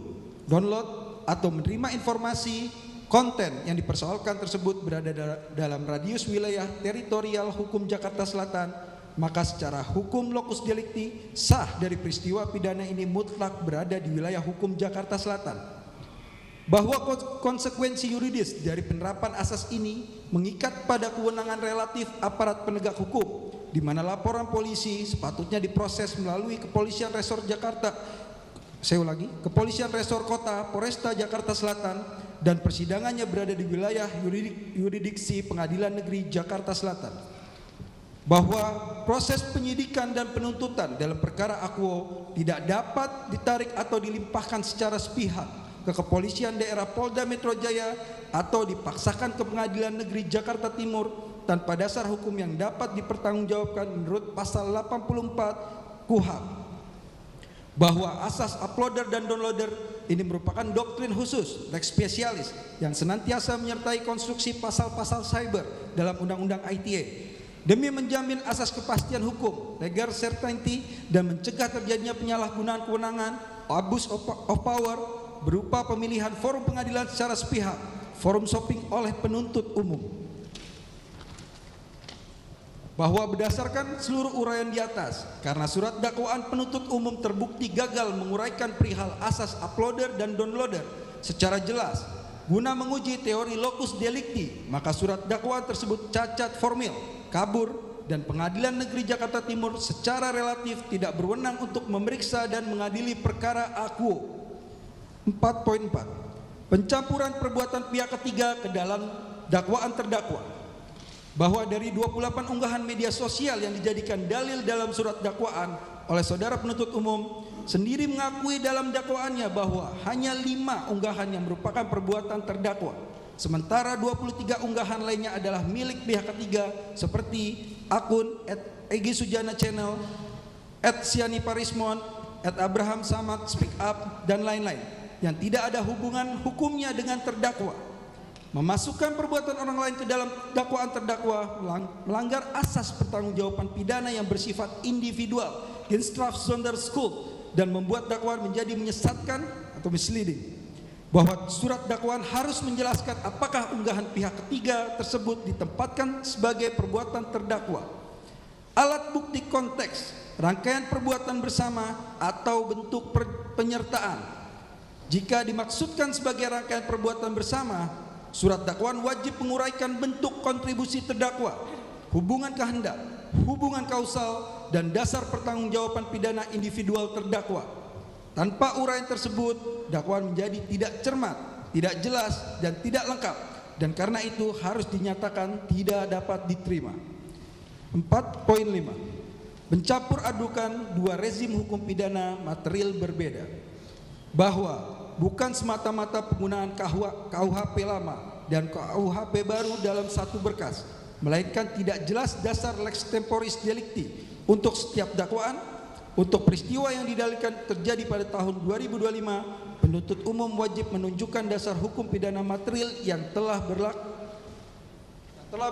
download, atau menerima informasi konten yang dipersoalkan tersebut berada dalam radius wilayah teritorial hukum Jakarta Selatan, maka secara hukum lokus delikti sah dari peristiwa pidana ini mutlak berada di wilayah hukum Jakarta Selatan. Bahwa konsekuensi yuridis dari penerapan asas ini mengikat pada kewenangan relatif aparat penegak hukum, di mana laporan polisi sepatutnya diproses melalui Kepolisian Resor Jakarta. Kepolisian Resor Kota Poresta Jakarta Selatan, dan persidangannya berada di wilayah yurisdiksi Pengadilan Negeri Jakarta Selatan. Bahwa proses penyidikan dan penuntutan dalam perkara akuo tidak dapat ditarik atau dilimpahkan secara sepihak ke Kepolisian Daerah Polda Metro Jaya atau dipaksakan ke Pengadilan Negeri Jakarta Timur tanpa dasar hukum yang dapat dipertanggungjawabkan menurut pasal 84 KUHP. Bahwa asas uploader dan downloader ini merupakan doktrin khusus lex specialis yang senantiasa menyertai konstruksi pasal-pasal cyber dalam Undang-Undang ITE demi menjamin asas kepastian hukum, legal certainty, dan mencegah terjadinya penyalahgunaan kewenangan, abuse of power berupa pemilihan forum pengadilan secara sepihak, forum shopping oleh penuntut umum. Bahwa berdasarkan seluruh uraian di atas, karena surat dakwaan penuntut umum terbukti gagal menguraikan perihal asas uploader dan downloader secara jelas guna menguji teori lokus delikti, maka surat dakwaan tersebut cacat formil, kabur, dan Pengadilan Negeri Jakarta Timur secara relatif tidak berwenang untuk memeriksa dan mengadili perkara akuo. 4.4. Pencampuran perbuatan pihak ketiga ke dalam dakwaan terdakwa. bahwa dari 28 unggahan media sosial yang dijadikan dalil dalam surat dakwaan oleh saudara penuntut umum sendiri mengakui dalam dakwaannya bahwa hanya 5 unggahan yang merupakan perbuatan terdakwa, sementara 23 unggahan lainnya adalah milik pihak ketiga seperti akun @EGSujana_channel, @sianiparismon, @Abraham Samad Speak Up, dan lain-lain yang tidak ada hubungan hukumnya dengan terdakwa. Memasukkan perbuatan orang lain ke dalam dakwaan terdakwa melanggar asas pertanggungjawaban pidana yang bersifat individual, Strafsonderschuld, dan membuat dakwaan menjadi menyesatkan atau misleading. Bahwa surat dakwaan harus menjelaskan apakah unggahan pihak ketiga tersebut ditempatkan sebagai perbuatan terdakwa, alat bukti konteks, rangkaian perbuatan bersama, atau bentuk penyertaan. Jika dimaksudkan sebagai rangkaian perbuatan bersama, surat dakwaan wajib menguraikan bentuk kontribusi terdakwa, hubungan kehendak, hubungan kausal, dan dasar pertanggungjawaban pidana individual terdakwa. Tanpa uraian tersebut, dakwaan menjadi tidak cermat, tidak jelas, dan tidak lengkap, dan karena itu harus dinyatakan tidak dapat diterima. 4.5. Mencampur adukan dua rezim hukum pidana material berbeda, bahwa bukan semata-mata penggunaan KUHP lama dan KUHP baru dalam satu berkas, melainkan tidak jelas dasar lex temporis delicti untuk setiap dakwaan. Untuk peristiwa yang didalilkan terjadi pada tahun 2025, penuntut umum wajib menunjukkan dasar hukum pidana material yang telah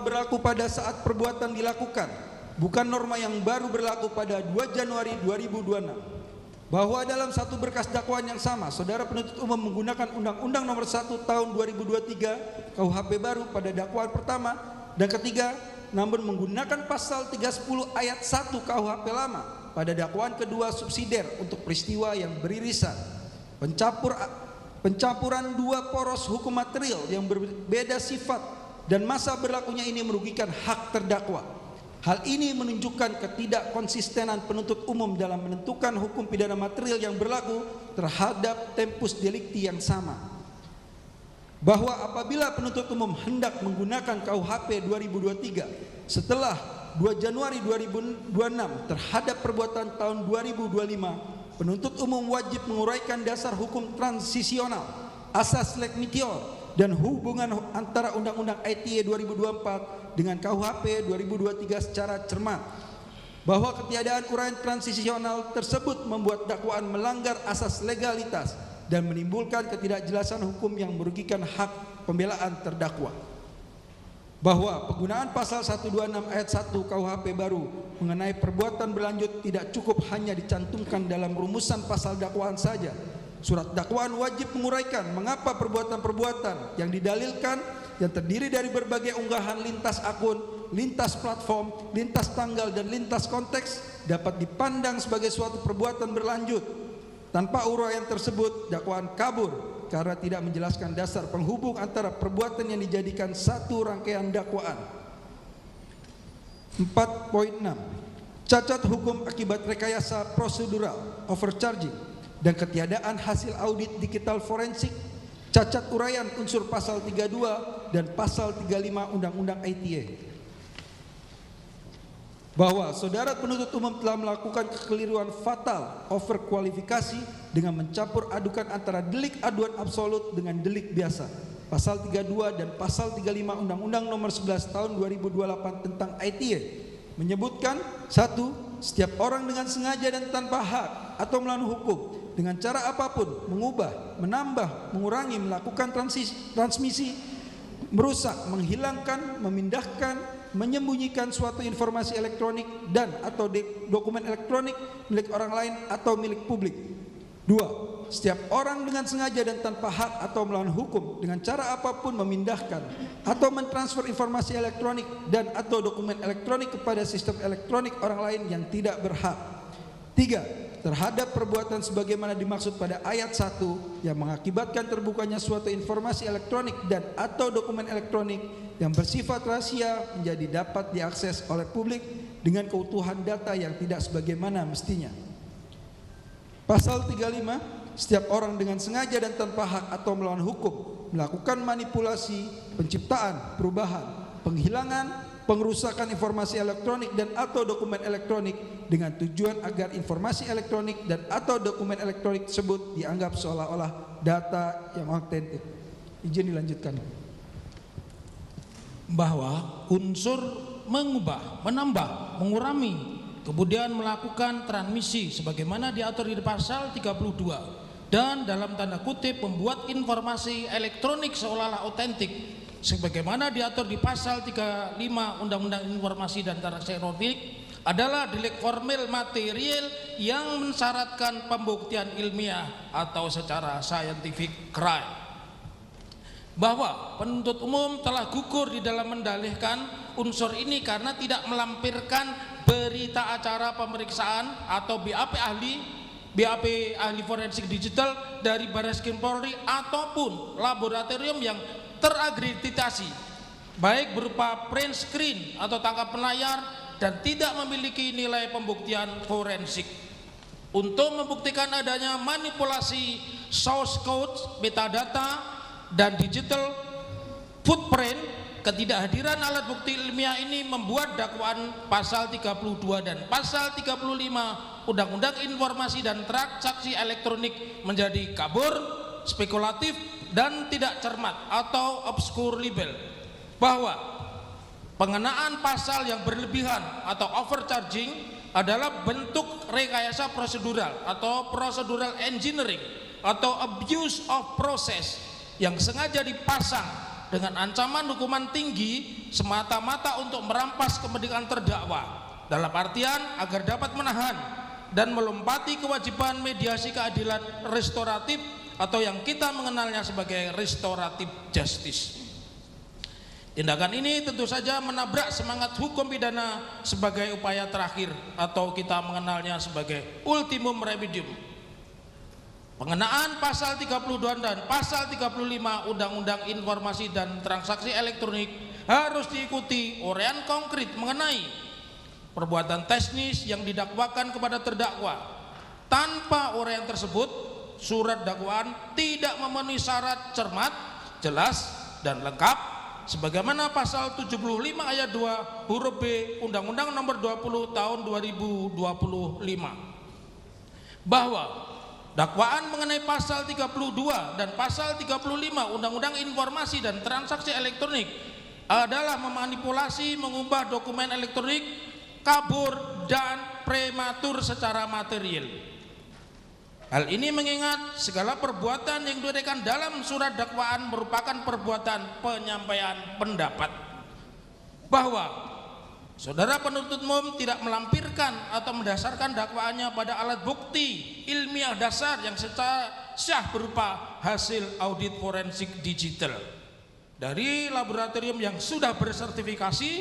berlaku pada saat perbuatan dilakukan, bukan norma yang baru berlaku pada 2 Januari 2026. Bahwa dalam satu berkas dakwaan yang sama, saudara penuntut umum menggunakan Undang-Undang Nomor 1 Tahun 2023 KUHP baru pada dakwaan pertama dan ketiga, namun menggunakan pasal 310 ayat 1 KUHP lama pada dakwaan kedua subsidiar untuk peristiwa yang beririsan. Pencampuran dua poros hukum material yang berbeda sifat dan masa berlakunya ini merugikan hak terdakwa. Hal ini menunjukkan ketidakkonsistenan penuntut umum dalam menentukan hukum pidana material yang berlaku terhadap tempus delicti yang sama. Bahwa apabila penuntut umum hendak menggunakan KUHP 2023 setelah 2 Januari 2026 terhadap perbuatan tahun 2025, penuntut umum wajib menguraikan dasar hukum transisional, asas lex meteor, dan hubungan antara Undang-Undang ITE 2024 dengan KUHP 2023 secara cermat. Bahwa ketiadaan uraian transisional tersebut membuat dakwaan melanggar asas legalitas dan menimbulkan ketidakjelasan hukum yang merugikan hak pembelaan terdakwa. Bahwa penggunaan pasal 126 ayat 1 KUHP baru mengenai perbuatan berlanjut tidak cukup hanya dicantumkan dalam rumusan pasal dakwaan saja. Surat dakwaan wajib menguraikan mengapa perbuatan-perbuatan yang didalilkan yang terdiri dari berbagai unggahan lintas akun, lintas platform, lintas tanggal, dan lintas konteks dapat dipandang sebagai suatu perbuatan berlanjut. Tanpa uraian tersebut, dakwaan kabur karena tidak menjelaskan dasar penghubung antara perbuatan yang dijadikan satu rangkaian dakwaan. 4.6. Cacat hukum akibat rekayasa prosedural, overcharging, dan ketiadaan hasil audit digital forensik, cacat uraian unsur pasal 32 dan pasal 35 Undang-Undang ITE. Bahwa saudara penuntut umum telah melakukan kekeliruan fatal overkualifikasi dengan mencampur adukan antara delik aduan absolut dengan delik biasa. Pasal 32 dan pasal 35 Undang-Undang Nomor 11 Tahun 2028 tentang ITE menyebutkan: 1. Setiap orang dengan sengaja dan tanpa hak atau melawan hukum dengan cara apapun mengubah, menambah, mengurangi, melakukan transmisi, merusak, menghilangkan, memindahkan, menyembunyikan suatu informasi elektronik dan atau dokumen elektronik milik orang lain atau milik publik. 2. Setiap orang dengan sengaja dan tanpa hak atau melawan hukum dengan cara apapun memindahkan atau mentransfer informasi elektronik dan atau dokumen elektronik kepada sistem elektronik orang lain yang tidak berhak. 3. Terhadap perbuatan sebagaimana dimaksud pada ayat 1 yang mengakibatkan terbukanya suatu informasi elektronik dan atau dokumen elektronik yang bersifat rahasia menjadi dapat diakses oleh publik dengan keutuhan data yang tidak sebagaimana mestinya. Pasal 35, setiap orang dengan sengaja dan tanpa hak atau melawan hukum melakukan manipulasi, penciptaan, perubahan, penghilangan, pengerusakan informasi elektronik dan atau dokumen elektronik dengan tujuan agar informasi elektronik dan atau dokumen elektronik tersebut dianggap seolah-olah data yang otentik. Izin dilanjutkan. Bahwa unsur mengubah, menambah, mengurangi, kemudian melakukan transmisi sebagaimana diatur di pasal 32 dan dalam tanda kutip membuat informasi elektronik seolah-olah otentik sebagaimana diatur di pasal 35 Undang-Undang Informasi dan Transaksi Elektronik adalah delik formil material yang mensyaratkan pembuktian ilmiah atau secara scientific crime. Bahwa penuntut umum telah gugur di dalam mendalihkan unsur ini karena tidak melampirkan berita acara pemeriksaan atau BAP ahli forensik digital dari Barreskrim Polri ataupun laboratorium yang terakreditasi baik berupa print screen atau tangkapan layar dan tidak memiliki nilai pembuktian forensik. Untuk membuktikan adanya manipulasi source code, metadata dan digital footprint, ketidakhadiran alat bukti ilmiah ini membuat dakwaan pasal 32 dan pasal 35 Undang-Undang Informasi dan Transaksi Elektronik menjadi kabur, spekulatif dan tidak cermat atau obscure libel. Bahwa pengenaan pasal yang berlebihan atau overcharging adalah bentuk rekayasa prosedural atau procedural engineering atau abuse of process yang sengaja dipasang dengan ancaman hukuman tinggi semata-mata untuk merampas kemerdekaan terdakwa dalam artian agar dapat menahan dan melompati kewajiban mediasi keadilan restoratif atau yang kita mengenalnya sebagai restoratif justice. Tindakan ini tentu saja menabrak semangat hukum pidana sebagai upaya terakhir atau kita mengenalnya sebagai ultimum remedium. Pengenaan pasal 32 dan pasal 35 Undang-Undang Informasi dan Transaksi Elektronik harus diikuti uraian konkret mengenai perbuatan teknis yang didakwakan kepada terdakwa. Tanpa uraian tersebut, surat dakwaan tidak memenuhi syarat cermat, jelas dan lengkap sebagaimana pasal 75 ayat 2 huruf B Undang-Undang Nomor 20 Tahun 2025. Bahwa dakwaan mengenai pasal 32 dan pasal 35 Undang-Undang Informasi dan Transaksi Elektronik adalah memanipulasi, mengubah dokumen elektronik, kabur dan prematur secara material. Hal ini mengingat segala perbuatan yang diuraikan dalam surat dakwaan merupakan perbuatan penyampaian pendapat. Bahwa saudara penuntut umum tidak melampirkan atau mendasarkan dakwaannya pada alat bukti ilmiah dasar yang secara sah berupa hasil audit forensik digital dari laboratorium yang sudah bersertifikasi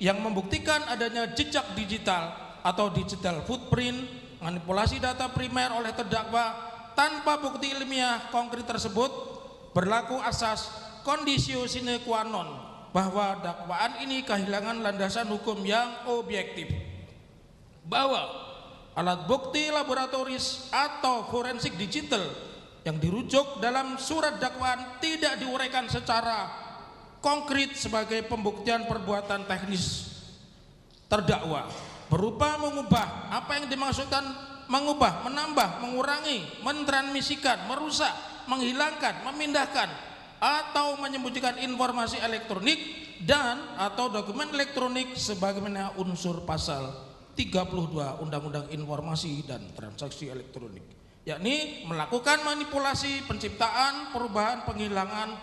yang membuktikan adanya jejak digital atau digital footprint, manipulasi data primer oleh terdakwa tanpa bukti ilmiah konkret tersebut berlaku asas conditio sine qua non bahwa dakwaan ini kehilangan landasan hukum yang objektif. Bahwa alat bukti laboratoris atau forensik digital yang dirujuk dalam surat dakwaan tidak diuraikan secara konkret sebagai pembuktian perbuatan teknis terdakwa berupa mengubah apa yang dimaksudkan mengubah, menambah, mengurangi, mentransmisikan, merusak, menghilangkan, memindahkan atau menyembunyikan informasi elektronik dan atau dokumen elektronik sebagaimana unsur pasal 32 Undang-Undang Informasi dan Transaksi Elektronik, yakni melakukan manipulasi, penciptaan, perubahan, penghilangan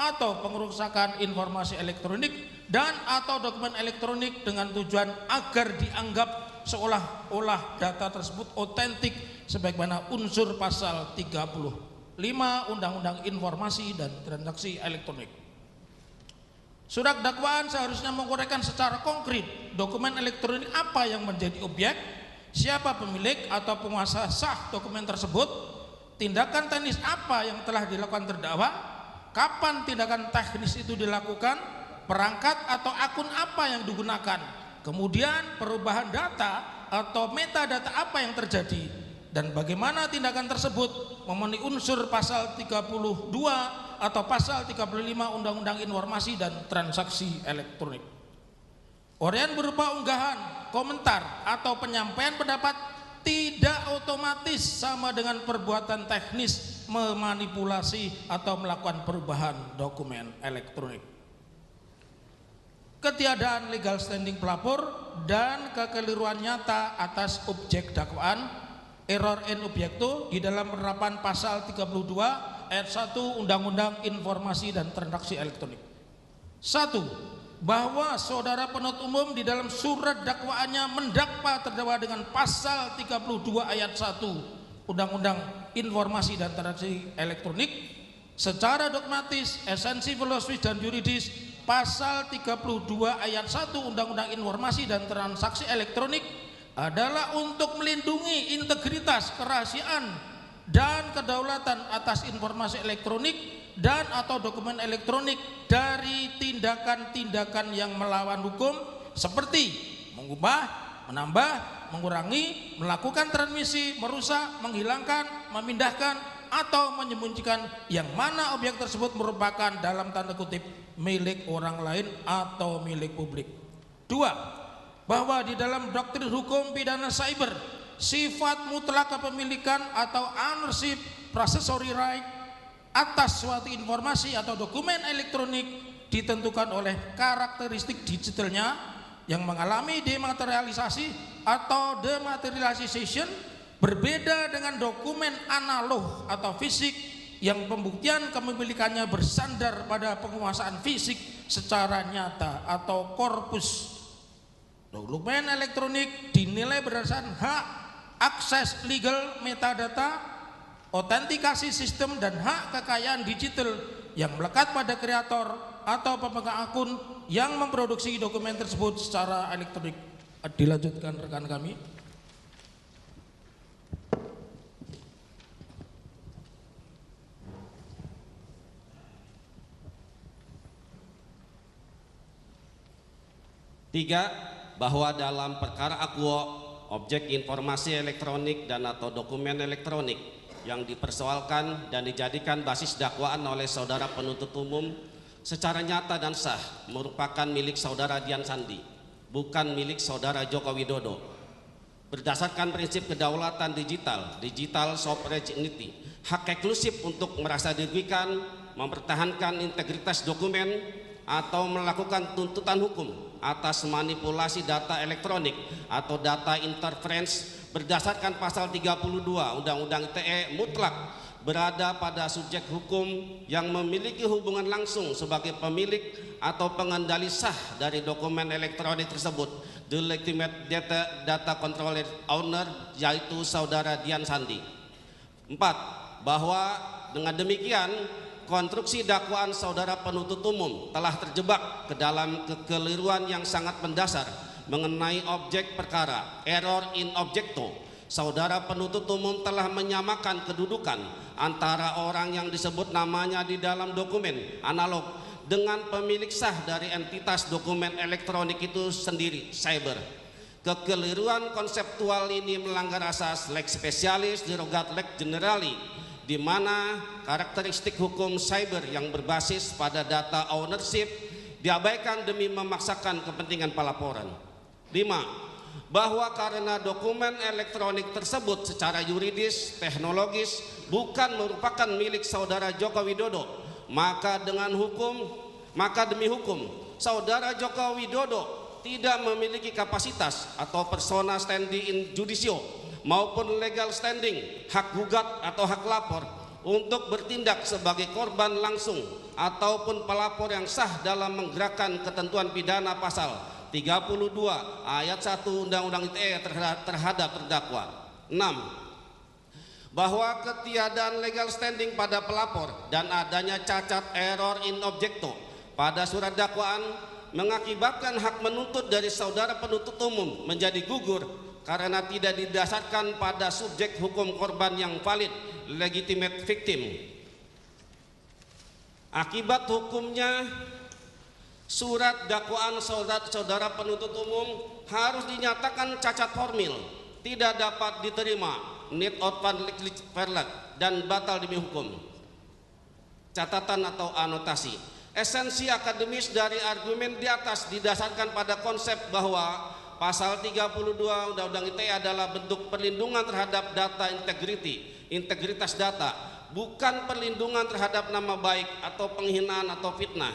atau pengerusakan informasi elektronik dan atau dokumen elektronik dengan tujuan agar dianggap seolah-olah data tersebut otentik sebagaimana unsur pasal 35 Undang-Undang Informasi dan Transaksi Elektronik. Surat dakwaan seharusnya menguraikan secara konkret dokumen elektronik apa yang menjadi objek, siapa pemilik atau penguasa sah dokumen tersebut, tindakan teknis apa yang telah dilakukan terdakwa, kapan tindakan teknis itu dilakukan, perangkat atau akun apa yang digunakan, kemudian perubahan data atau metadata apa yang terjadi, dan bagaimana tindakan tersebut memenuhi unsur pasal 32 atau pasal 35 Undang-Undang Informasi dan Transaksi Elektronik. Uraian berupa unggahan, komentar, atau penyampaian pendapat tidak otomatis sama dengan perbuatan teknis memanipulasi atau melakukan perubahan dokumen elektronik. Ketiadaan legal standing pelapor dan kekeliruan nyata atas objek dakwaan, error in objecto di dalam penerapan pasal 32 ayat 1 Undang-Undang Informasi dan Transaksi Elektronik. 1. Bahwa saudara penuntut umum di dalam surat dakwaannya mendakwa terdakwa dengan pasal 32 ayat 1 Undang-Undang Informasi dan Transaksi Elektronik secara dogmatis, esensi filosofis dan yuridis pasal 32 ayat 1 Undang-Undang Informasi dan Transaksi Elektronik adalah untuk melindungi integritas, kerahasiaan dan kedaulatan atas informasi elektronik dan atau dokumen elektronik dari tindakan-tindakan yang melawan hukum seperti mengubah, menambah, mengurangi, melakukan transmisi, merusak, menghilangkan, memindahkan atau menyembunyikan yang mana objek tersebut merupakan dalam tanda kutip milik orang lain atau milik publik. 2. Bahwa di dalam doktrin hukum pidana cyber sifat mutlak kepemilikan atau ownership possessory right atas suatu informasi atau dokumen elektronik ditentukan oleh karakteristik digitalnya yang mengalami dematerialisasi atau dematerialization, berbeda dengan dokumen analog atau fisik yang pembuktian kepemilikannya bersandar pada penguasaan fisik secara nyata atau korpus. Dokumen elektronik dinilai berdasarkan hak akses legal metadata, autentikasi sistem dan hak kekayaan digital yang melekat pada kreator atau pemegang akun yang memproduksi dokumen tersebut secara elektronik. Dilanjutkan rekan kami. Tiga, bahwa dalam perkara akuo objek informasi elektronik dan atau dokumen elektronik yang dipersoalkan dan dijadikan basis dakwaan oleh saudara penuntut umum secara nyata dan sah merupakan milik saudara Dian Sandi, bukan milik saudara Joko Widodo. Berdasarkan prinsip kedaulatan digital sovereignty, hak eksklusif untuk merasa dirugikan, mempertahankan integritas dokumen atau melakukan tuntutan hukum atas manipulasi data elektronik atau data interference berdasarkan pasal 32 Undang-Undang ITE mutlak berada pada subjek hukum yang memiliki hubungan langsung sebagai pemilik atau pengendali sah dari dokumen elektronik tersebut, the legitimate data controller owner, yaitu saudara Dian Sandi. 4. Bahwa dengan demikian konstruksi dakwaan saudara penuntut umum telah terjebak ke dalam kekeliruan yang sangat mendasar mengenai objek perkara, error in objecto. Saudara penuntut umum telah menyamakan kedudukan antara orang yang disebut namanya di dalam dokumen analog dengan pemilik sah dari entitas dokumen elektronik itu sendiri, cyber. Kekeliruan konseptual ini melanggar asas lex specialis derogat lex generali, di mana karakteristik hukum cyber yang berbasis pada data ownership diabaikan demi memaksakan kepentingan pelaporan. 5. Bahwa karena dokumen elektronik tersebut secara yuridis, teknologis bukan merupakan milik saudara Joko Widodo, maka demi hukum saudara Joko Widodo tidak memiliki kapasitas atau persona standing in judicio maupun legal standing, hak gugat atau hak lapor untuk bertindak sebagai korban langsung ataupun pelapor yang sah dalam menggerakkan ketentuan pidana pasal 32 ayat 1 Undang-Undang ITE terhadap terdakwa. 6. Bahwa ketiadaan legal standing pada pelapor dan adanya cacat error in objecto pada surat dakwaan mengakibatkan hak menuntut dari saudara penuntut umum menjadi gugur karena tidak didasarkan pada subjek hukum korban yang valid, legitimate victim. Akibat hukumnya, surat dakwaan saudara penuntut umum harus dinyatakan cacat formil, tidak dapat diterima, need of verlag, dan batal demi hukum. Catatan atau anotasi, Esensi akademis dari argumen di atas didasarkan pada konsep bahwa pasal 32 Undang-Undang ITE adalah bentuk perlindungan terhadap data integrity, integritas data, bukan perlindungan terhadap nama baik atau penghinaan atau fitnah.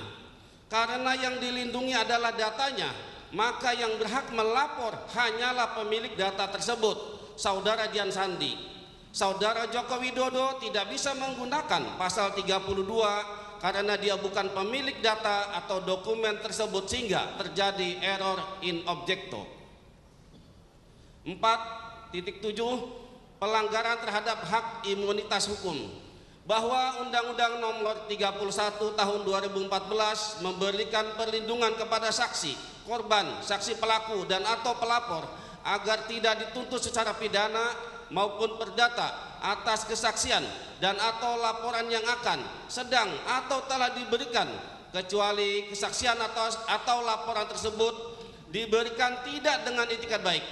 Karena yang dilindungi adalah datanya, maka yang berhak melapor hanyalah pemilik data tersebut, Saudara Dian Sandi. Saudara Joko Widodo tidak bisa menggunakan pasal 32 karena dia bukan pemilik data atau dokumen tersebut sehingga terjadi error in objecto. 4.7 Pelanggaran terhadap hak imunitas hukum. Bahwa Undang-Undang Nomor 31 Tahun 2014 memberikan perlindungan kepada saksi, korban, saksi pelaku dan atau pelapor agar tidak dituntut secara pidana maupun perdata atas kesaksian dan atau laporan yang akan, sedang atau telah diberikan, kecuali kesaksian atau laporan tersebut diberikan tidak dengan itikat baik.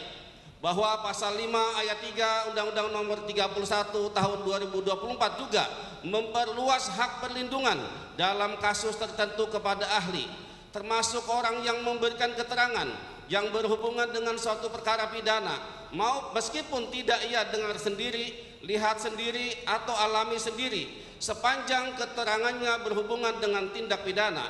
Bahwa pasal 5 ayat 3 Undang-Undang Nomor 31 Tahun 2024 juga memperluas hak perlindungan dalam kasus tertentu kepada ahli, termasuk orang yang memberikan keterangan yang berhubungan dengan suatu perkara pidana, meskipun tidak ia dengar sendiri, lihat sendiri atau alami sendiri, sepanjang keterangannya berhubungan dengan tindak pidana.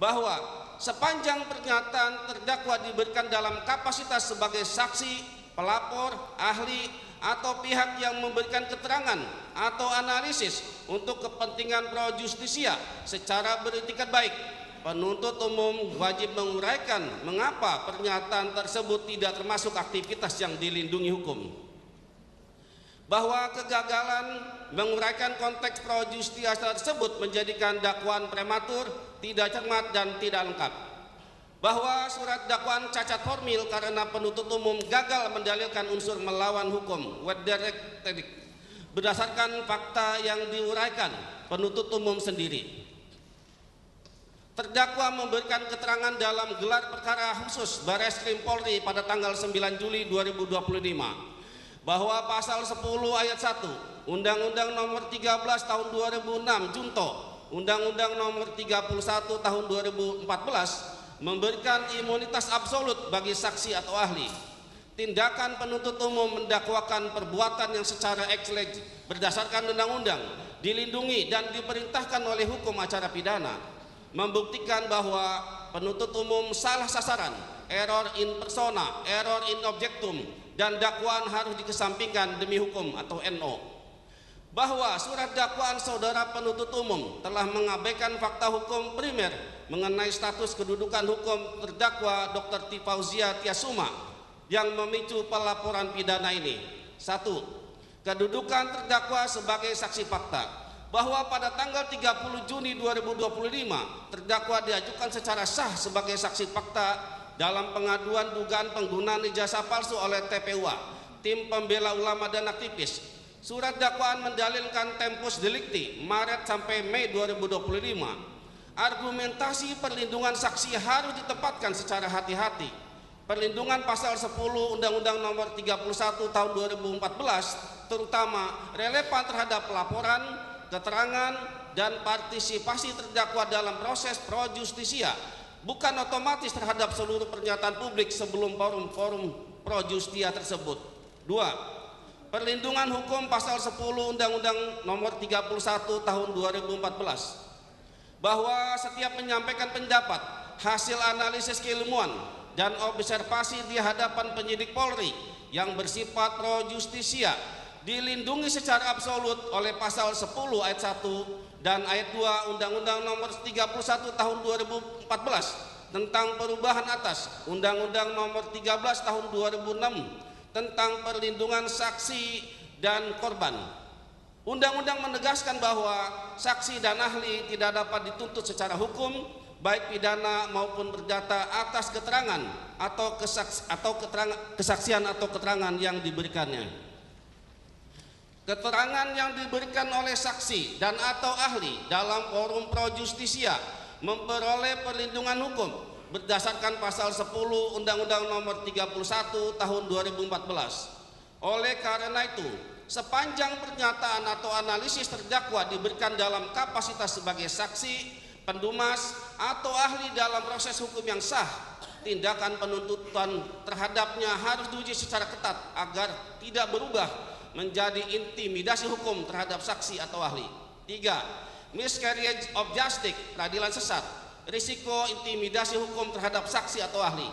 Bahwa sepanjang pernyataan terdakwa diberikan dalam kapasitas sebagai saksi, pelapor, ahli, atau pihak yang memberikan keterangan atau analisis untuk kepentingan pro justisia secara beretikat baik, penuntut umum wajib menguraikan mengapa pernyataan tersebut tidak termasuk aktivitas yang dilindungi hukum. Bahwa kegagalan menguraikan konteks pro justisia tersebut menjadikan dakwaan prematur, tidak cermat dan tidak lengkap. Bahwa surat dakwaan cacat formil karena penuntut umum gagal mendalilkan unsur melawan hukum berdasarkan fakta yang diuraikan penuntut umum sendiri. Terdakwa memberikan keterangan dalam gelar perkara khusus Barreskrim Polri pada tanggal 9 Juli 2025 bahwa pasal 10 ayat 1 Undang-Undang Nomor 13 Tahun 2006 Junto Undang-Undang Nomor 31 Tahun 2014 memberikan imunitas absolut bagi saksi atau ahli. Tindakan penuntut umum mendakwakan perbuatan yang secara eksleg berdasarkan undang-undang dilindungi dan diperintahkan oleh hukum acara pidana, membuktikan bahwa penuntut umum salah sasaran, error in persona, error in objectum, dan dakwaan harus dikesampingkan demi hukum atau NO. Bahwa surat dakwaan saudara penuntut umum telah mengabaikan fakta hukum primer mengenai status kedudukan hukum terdakwa Dr. T. Fauzia Tiasuma yang memicu pelaporan pidana ini. 1. Kedudukan terdakwa sebagai saksi fakta. Bahwa pada tanggal 30 Juni 2025 terdakwa diajukan secara sah sebagai saksi fakta dalam pengaduan dugaan penggunaan ijazah palsu oleh TPUA, tim pembela ulama dan aktivis. Surat dakwaan mendalilkan tempus delicti Maret sampai Mei 2025. Argumentasi perlindungan saksi harus ditempatkan secara hati-hati. Perlindungan pasal 10 Undang-Undang Nomor 31 Tahun 2014 terutama relevan terhadap laporan, keterangan, dan partisipasi terdakwa dalam proses pro justisia, bukan otomatis terhadap seluruh pernyataan publik sebelum forum pro justisia tersebut. 2. Perlindungan hukum pasal 10 Undang-Undang Nomor 31 Tahun 2014 bahwa setiap menyampaikan pendapat, hasil analisis keilmuan dan observasi di hadapan penyidik Polri yang bersifat pro justisia dilindungi secara absolut oleh pasal 10 ayat 1 dan ayat 2 Undang-Undang Nomor 31 Tahun 2014 tentang perubahan atas Undang-Undang Nomor 13 Tahun 2006 tentang perlindungan saksi dan korban. Undang-undang menegaskan bahwa saksi dan ahli tidak dapat dituntut secara hukum, baik pidana maupun perdata atas keterangan atau kesaksian atau keterangan yang diberikannya. Keterangan yang diberikan oleh saksi dan atau ahli dalam forum pro justisia memperoleh perlindungan hukum berdasarkan pasal 10 Undang-Undang Nomor 31 Tahun 2014. Oleh karena itu, sepanjang pernyataan atau analisis terdakwa diberikan dalam kapasitas sebagai saksi, pendumas, atau ahli dalam proses hukum yang sah, tindakan penuntutan terhadapnya harus diuji secara ketat agar tidak berubah menjadi intimidasi hukum terhadap saksi atau ahli. 3. Miscarriage of justice, peradilan sesat, risiko intimidasi hukum terhadap saksi atau ahli,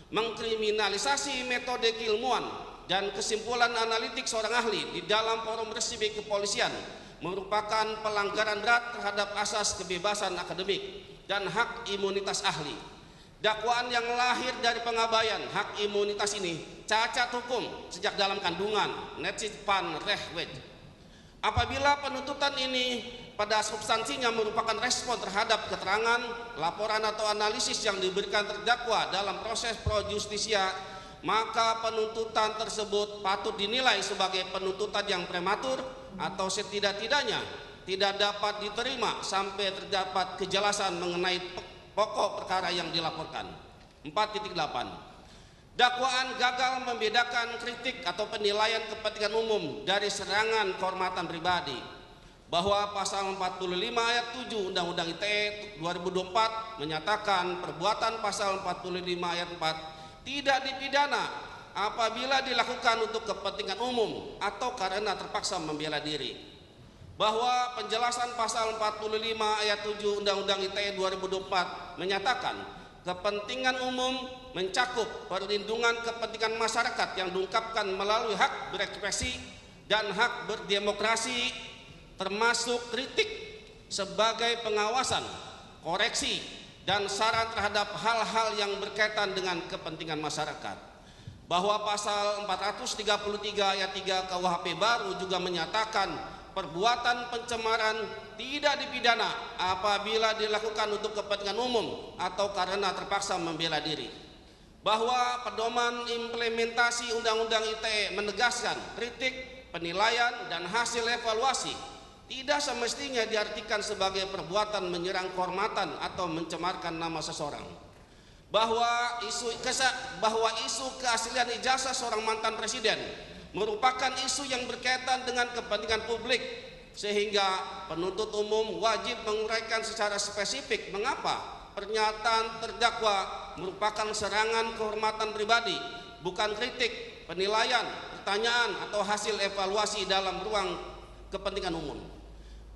mengkriminalisasi metode keilmuan dan kesimpulan analitik seorang ahli di dalam forum resmi kepolisian merupakan pelanggaran berat terhadap asas kebebasan akademik dan hak imunitas ahli. Dakwaan yang lahir dari pengabaian hak imunitas ini cacat hukum sejak dalam kandungan Netsit van Rechweg. Apabila penuntutan ini pada substansinya merupakan respon terhadap keterangan, laporan atau analisis yang diberikan terdakwa dalam proses pro justisia, maka penuntutan tersebut patut dinilai sebagai penuntutan yang prematur atau setidak-tidaknya tidak dapat diterima sampai terdapat kejelasan mengenai pokok perkara yang dilaporkan. 4.8. Dakwaan gagal membedakan kritik atau penilaian kepentingan umum dari serangan kehormatan pribadi, bahwa pasal 45 ayat 7 Undang-Undang ITE 2024 menyatakan perbuatan pasal 45 ayat 4 tidak dipidana apabila dilakukan untuk kepentingan umum atau karena terpaksa membela diri, bahwa penjelasan pasal 45 ayat 7 Undang-Undang ITE 2024 menyatakan kepentingan umum mencakup perlindungan kepentingan masyarakat yang diungkapkan melalui hak berekspresi dan hak berdemokrasi, termasuk kritik sebagai pengawasan, koreksi, dan saran terhadap hal-hal yang berkaitan dengan kepentingan masyarakat. Bahwa pasal 433 ayat 3 KUHP baru juga menyatakan perbuatan pencemaran tidak dipidana apabila dilakukan untuk kepentingan umum atau karena terpaksa membela diri. Bahwa pedoman implementasi Undang-Undang ITE menegaskan kritik, penilaian, dan hasil evaluasi tidak semestinya diartikan sebagai perbuatan menyerang kehormatan atau mencemarkan nama seseorang. Bahwa isu keaslian ijazah seorang mantan presiden merupakan isu yang berkaitan dengan kepentingan publik, sehingga penuntut umum wajib menguraikan secara spesifik mengapa pernyataan terdakwa merupakan serangan kehormatan pribadi, bukan kritik, penilaian, pertanyaan, atau hasil evaluasi dalam ruang kepentingan umum.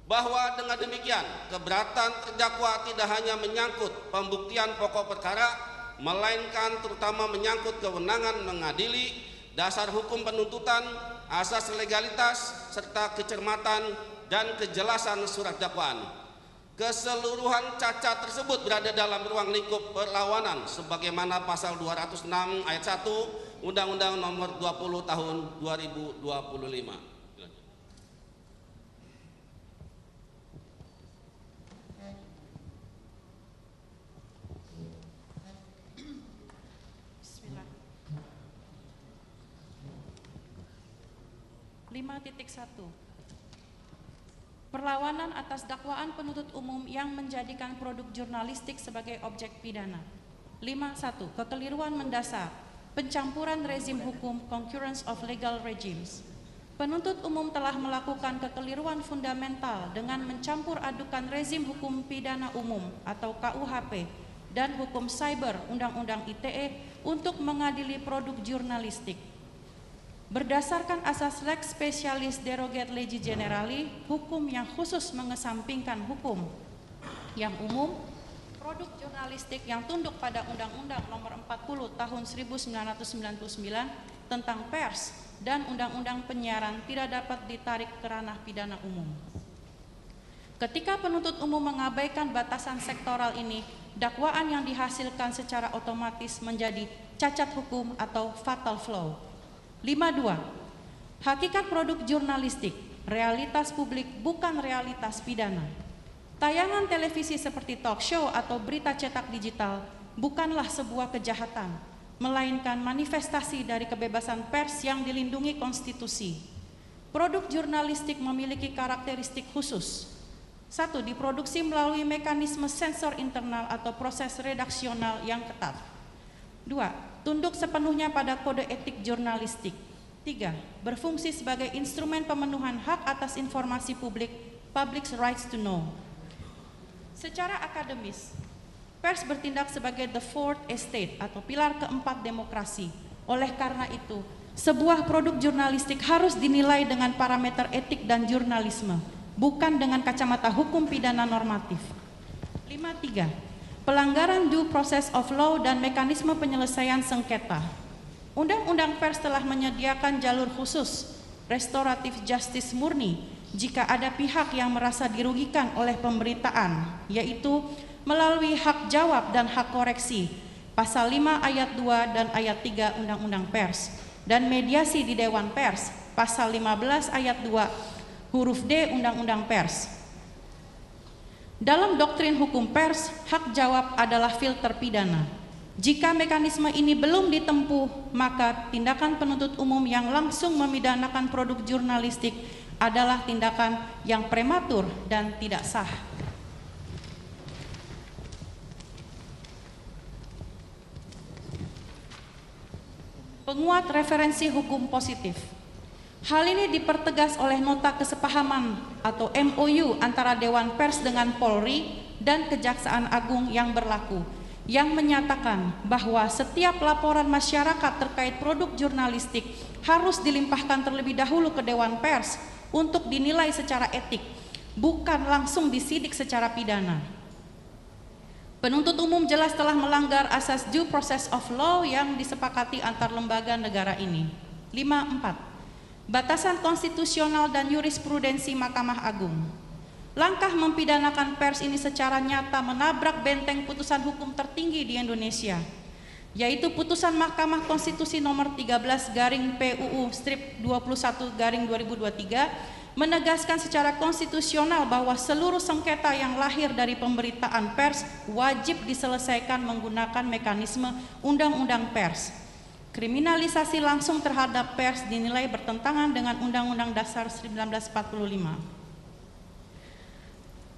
Bahwa dengan demikian keberatan terdakwa tidak hanya menyangkut pembuktian pokok perkara, melainkan terutama menyangkut kewenangan mengadili, dasar hukum penuntutan, asas legalitas, serta kecermatan dan kejelasan surat dakwaan. Keseluruhan cacat tersebut berada dalam ruang lingkup perlawanan sebagaimana pasal 206 ayat 1 Undang-Undang Nomor 20 Tahun 2025. Bismillah. 5.1 Perlawanan atas dakwaan penuntut umum yang menjadikan produk jurnalistik sebagai objek pidana. 5.1 Kekeliruan mendasar, pencampuran rezim hukum, concurrence of legal regimes. Penuntut umum telah melakukan kekeliruan fundamental dengan mencampur adukan rezim hukum pidana umum atau KUHP dan hukum cyber Undang-Undang ITE untuk mengadili produk jurnalistik. Berdasarkan asas lex specialis derogat legi generali, hukum yang khusus mengesampingkan hukum yang umum, produk jurnalistik yang tunduk pada Undang-Undang Nomor 40 Tahun 1999 tentang pers dan Undang-Undang Penyiaran tidak dapat ditarik ke ranah pidana umum. Ketika penuntut umum mengabaikan batasan sektoral ini, dakwaan yang dihasilkan secara otomatis menjadi cacat hukum atau fatal flaw. 5.2 Hakikat produk jurnalistik, realitas publik bukan realitas pidana. Tayangan televisi seperti talk show atau berita cetak digital bukanlah sebuah kejahatan, melainkan manifestasi dari kebebasan pers yang dilindungi konstitusi. Produk jurnalistik memiliki karakteristik khusus. 1. Diproduksi melalui mekanisme sensor internal atau proses redaksional yang ketat. 2. Tunduk sepenuhnya pada kode etik jurnalistik. 3. Berfungsi sebagai instrumen pemenuhan hak atas informasi publik, public's rights to know. Secara akademis, pers bertindak sebagai the fourth estate atau pilar keempat demokrasi. Oleh karena itu, sebuah produk jurnalistik harus dinilai dengan parameter etik dan jurnalisme, bukan dengan kacamata hukum pidana normatif. 5.3. Pelanggaran due process of law dan mekanisme penyelesaian sengketa. Undang-undang pers telah menyediakan jalur khusus, restoratif justice murni, jika ada pihak yang merasa dirugikan oleh pemberitaan, yaitu melalui hak jawab dan hak koreksi, pasal 5 ayat 2 dan ayat 3 Undang-Undang Pers, dan mediasi di Dewan Pers, pasal 15 ayat 2 huruf D Undang-Undang Pers. Dalam doktrin hukum pers, hak jawab adalah filter pidana. Jika mekanisme ini belum ditempuh, maka tindakan penuntut umum yang langsung memidanakan produk jurnalistik adalah tindakan yang prematur dan tidak sah. Penguat referensi hukum positif. Hal ini dipertegas oleh nota kesepahaman atau MOU antara Dewan Pers dengan Polri dan Kejaksaan Agung yang berlaku, yang menyatakan bahwa setiap laporan masyarakat terkait produk jurnalistik harus dilimpahkan terlebih dahulu ke Dewan Pers untuk dinilai secara etik, bukan langsung disidik secara pidana. Penuntut umum jelas telah melanggar asas due process of law yang disepakati antar lembaga negara ini. 5.4. Batasan konstitusional dan jurisprudensi Mahkamah Agung. Langkah mempidanakan pers ini secara nyata menabrak benteng putusan hukum tertinggi di Indonesia, yaitu putusan Mahkamah Konstitusi nomor 13/PUU/21/2023 menegaskan secara konstitusional bahwa seluruh sengketa yang lahir dari pemberitaan pers wajib diselesaikan menggunakan mekanisme Undang-Undang Pers. Kriminalisasi langsung terhadap pers dinilai bertentangan dengan Undang-Undang Dasar 1945.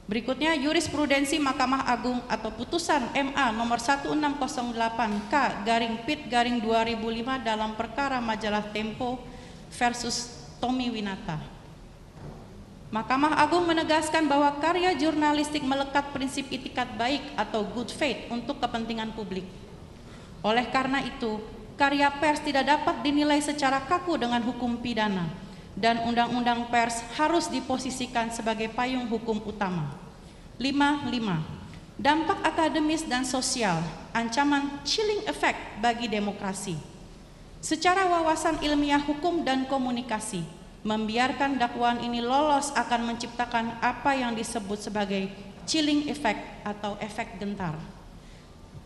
Berikutnya, jurisprudensi Mahkamah Agung atau putusan MA nomor 1608K/PIT/2005 dalam perkara majalah Tempo versus Tommy Winata. Mahkamah Agung menegaskan bahwa karya jurnalistik melekat prinsip itikat baik atau good faith untuk kepentingan publik. Oleh karena itu, karya pers tidak dapat dinilai secara kaku dengan hukum pidana, dan Undang-Undang Pers harus diposisikan sebagai payung hukum utama. 5.5. Dampak akademis dan sosial, ancaman chilling effect bagi demokrasi. Secara wawasan ilmiah hukum dan komunikasi, membiarkan dakwaan ini lolos akan menciptakan apa yang disebut sebagai chilling effect atau efek gentar.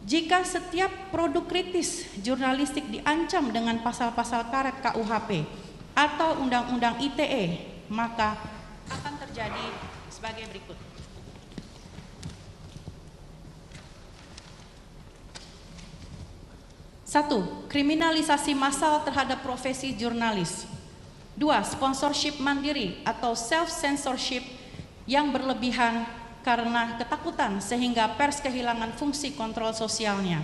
Jika setiap produk kritis jurnalistik diancam dengan pasal-pasal karet KUHP atau Undang-Undang ITE, maka akan terjadi sebagai berikut. 1. Kriminalisasi massal terhadap profesi jurnalis. 2. Sponsorship mandiri atau self-censorship yang berlebihan karena ketakutan sehingga pers kehilangan fungsi kontrol sosialnya.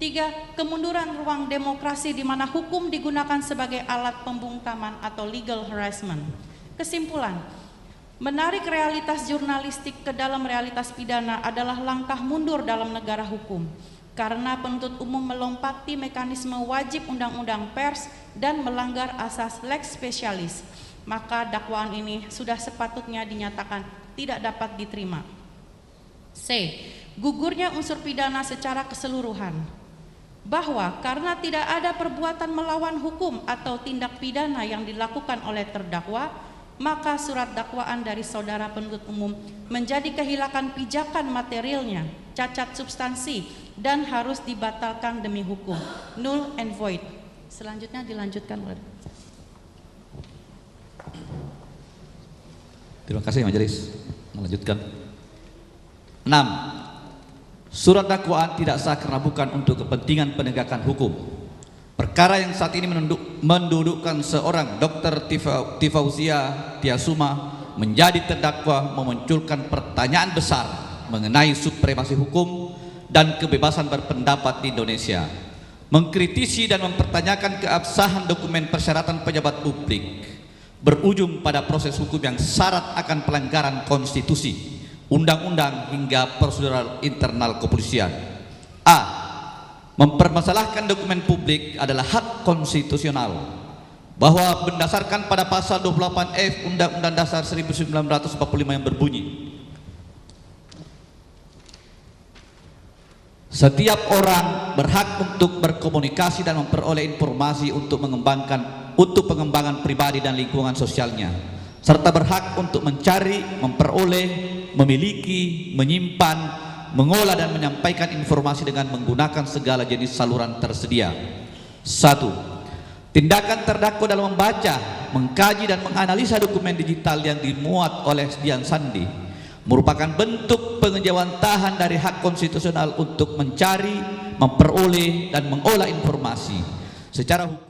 3. Kemunduran ruang demokrasi di mana hukum digunakan sebagai alat pembungkaman atau legal harassment. Kesimpulan, menarik realitas jurnalistik ke dalam realitas pidana adalah langkah mundur dalam negara hukum, karena penuntut umum melompati mekanisme wajib undang-undang pers dan melanggar asas lex specialis, maka dakwaan ini sudah sepatutnya dinyatakan tidak dapat diterima. C. Gugurnya unsur pidana secara keseluruhan, bahwa karena tidak ada perbuatan melawan hukum atau tindak pidana yang dilakukan oleh terdakwa, maka surat dakwaan dari saudara penuntut umum menjadi kehilangan pijakan materialnya, cacat substansi, dan harus dibatalkan demi hukum, null and void. Selanjutnya dilanjutkan oleh. Terima kasih majelis. Melanjutkan. 6. Surat dakwaan tidak sah karena bukan untuk kepentingan penegakan hukum. Perkara yang saat ini mendudukkan seorang Dr. Tifauzia Tiasuma menjadi terdakwa memunculkan pertanyaan besar mengenai supremasi hukum dan kebebasan berpendapat di Indonesia, mengkritisi dan mempertanyakan keabsahan dokumen persyaratan pejabat publik, berujung pada proses hukum yang syarat akan pelanggaran konstitusi, undang-undang hingga prosedural internal kepolisian. A. Mempermasalahkan dokumen publik adalah hak konstitusional, bahwa berdasarkan pada pasal 28F Undang-Undang Dasar 1945 yang berbunyi, setiap orang berhak untuk berkomunikasi dan memperoleh informasi untuk pengembangan pribadi dan lingkungan sosialnya, serta berhak untuk mencari, memperoleh, memiliki, menyimpan, mengolah dan menyampaikan informasi dengan menggunakan segala jenis saluran tersedia. 1. Tindakan terdakwa dalam membaca, mengkaji dan menganalisa dokumen digital yang dimuat oleh Dian Sandi merupakan bentuk pengejawantahan dari hak konstitusional untuk mencari, memperoleh dan mengolah informasi secara hukum.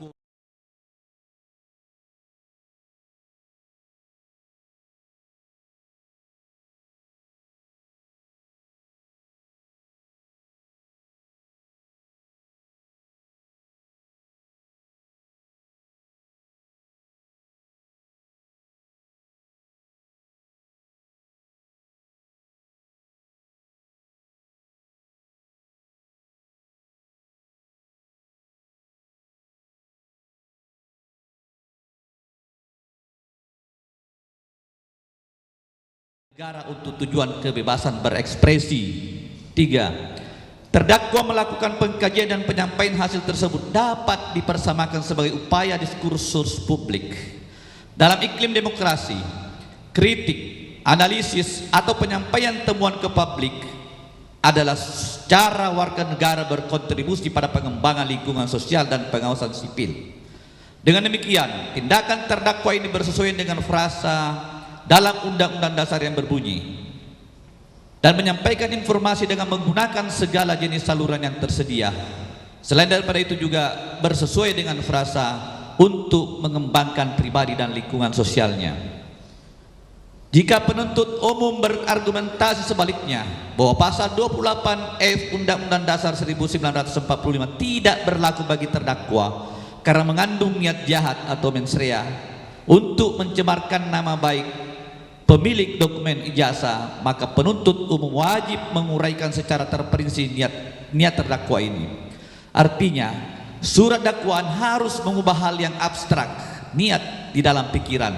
Negara untuk tujuan kebebasan berekspresi. 3. Terdakwa melakukan pengkajian dan penyampaian hasil tersebut dapat dipersamakan sebagai upaya diskursus publik. Dalam iklim demokrasi, kritik, analisis atau penyampaian temuan ke publik adalah cara warga negara berkontribusi pada pengembangan lingkungan sosial dan pengawasan sipil. Dengan demikian, tindakan terdakwa ini bersesuaian dengan frasa dalam Undang-Undang Dasar yang berbunyi, dan menyampaikan informasi dengan menggunakan segala jenis saluran yang tersedia. Selain daripada itu juga bersesuai dengan frasa untuk mengembangkan pribadi dan lingkungan sosialnya. Jika penuntut umum berargumentasi sebaliknya bahwa pasal 28F Undang-Undang Dasar 1945 tidak berlaku bagi terdakwa karena mengandung niat jahat atau mens rea untuk mencemarkan nama baik pemilik dokumen ijazah, maka penuntut umum wajib menguraikan secara terperinci niat terdakwa ini. Artinya, surat dakwaan harus mengubah hal yang abstrak, niat di dalam pikiran,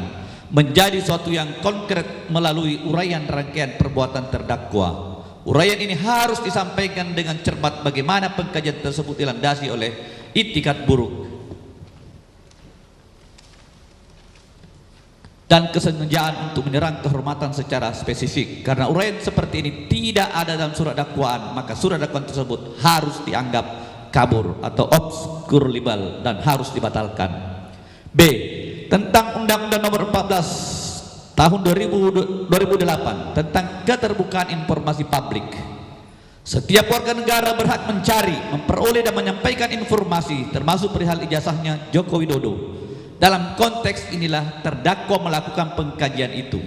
menjadi suatu yang konkret melalui uraian rangkaian perbuatan terdakwa. Uraian ini harus disampaikan dengan cermat bagaimana pengkajian tersebut dilandasi oleh itikat buruk dan kesengajaan untuk menyerang kehormatan secara spesifik. Karena uraian seperti ini tidak ada dalam surat dakwaan, maka surat dakwaan tersebut harus dianggap kabur atau obskur libel dan harus dibatalkan. B. Tentang Undang-Undang Nomor 14 Tahun 2008 tentang keterbukaan informasi publik. Setiap warga negara berhak mencari, memperoleh dan menyampaikan informasi termasuk perihal ijazahnya Joko Widodo. Dalam konteks inilah terdakwa melakukan pengkajian itu.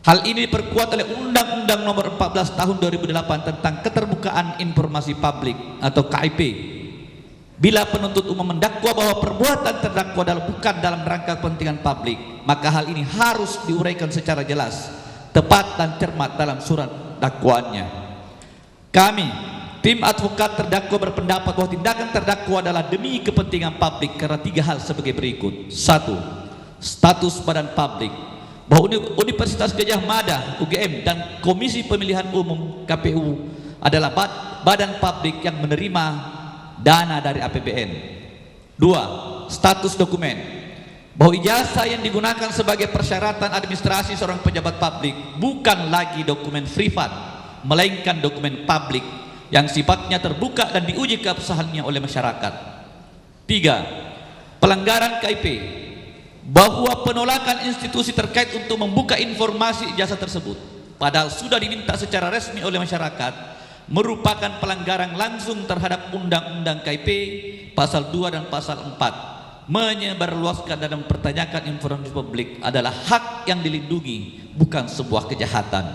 Hal ini diperkuat oleh Undang-Undang Nomor 14 Tahun 2008 tentang Keterbukaan Informasi Publik atau KIP. Bila penuntut umum mendakwa bahwa perbuatan terdakwa bukan dalam rangka kepentingan publik, maka hal ini harus diuraikan secara jelas, tepat dan cermat dalam surat dakwaannya. Kami, tim advokat terdakwa berpendapat bahwa tindakan terdakwa adalah demi kepentingan publik karena 3 hal sebagai berikut. 1. Status badan publik, bahwa Universitas Gadjah Mada UGM dan Komisi Pemilihan Umum KPU adalah badan publik yang menerima dana dari APBN. 2. Status dokumen, bahwa ijazah yang digunakan sebagai persyaratan administrasi seorang pejabat publik bukan lagi dokumen privat, melainkan dokumen publik yang sifatnya terbuka dan diuji keabsahannya oleh masyarakat. 3. Pelanggaran KIP, bahwa penolakan institusi terkait untuk membuka informasi ijazah tersebut padahal sudah diminta secara resmi oleh masyarakat merupakan pelanggaran langsung terhadap Undang-Undang KIP pasal 2 dan pasal 4. Menyebarluaskan dan mempertanyakan informasi publik adalah hak yang dilindungi, bukan sebuah kejahatan.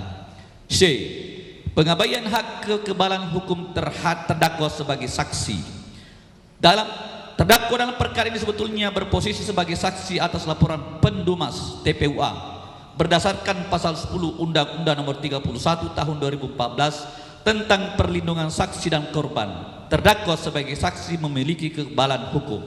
C. Pengabaian hak kekebalan hukum terhadap terdakwa sebagai saksi. Terdakwa dalam perkara ini sebetulnya berposisi sebagai saksi atas laporan Pendumas TPUA berdasarkan pasal 10 Undang-Undang Nomor 31 Tahun 2014 tentang perlindungan saksi dan korban, terdakwa sebagai saksi memiliki kekebalan hukum.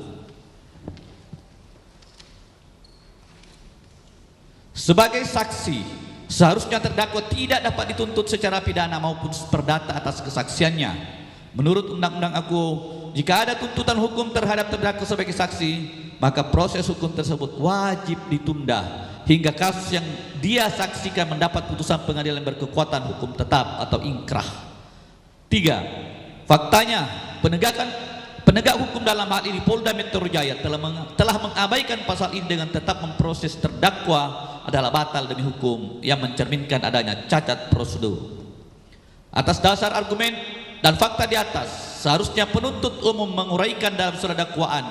Sebagai saksi, seharusnya terdakwa tidak dapat dituntut secara pidana maupun perdata atas kesaksiannya. Menurut Undang-Undang Aku, jika ada tuntutan hukum terhadap terdakwa sebagai saksi, maka proses hukum tersebut wajib ditunda hingga kasus yang dia saksikan mendapat putusan pengadilan berkekuatan hukum tetap atau ingkrah. 3. Faktanya, penegak hukum dalam hal ini Polda Metro Jaya telah mengabaikan pasal ini dengan tetap memproses terdakwa adalah batal demi hukum yang mencerminkan adanya cacat prosedur. Atas dasar argumen dan fakta di atas, seharusnya penuntut umum menguraikan dalam surat dakwaan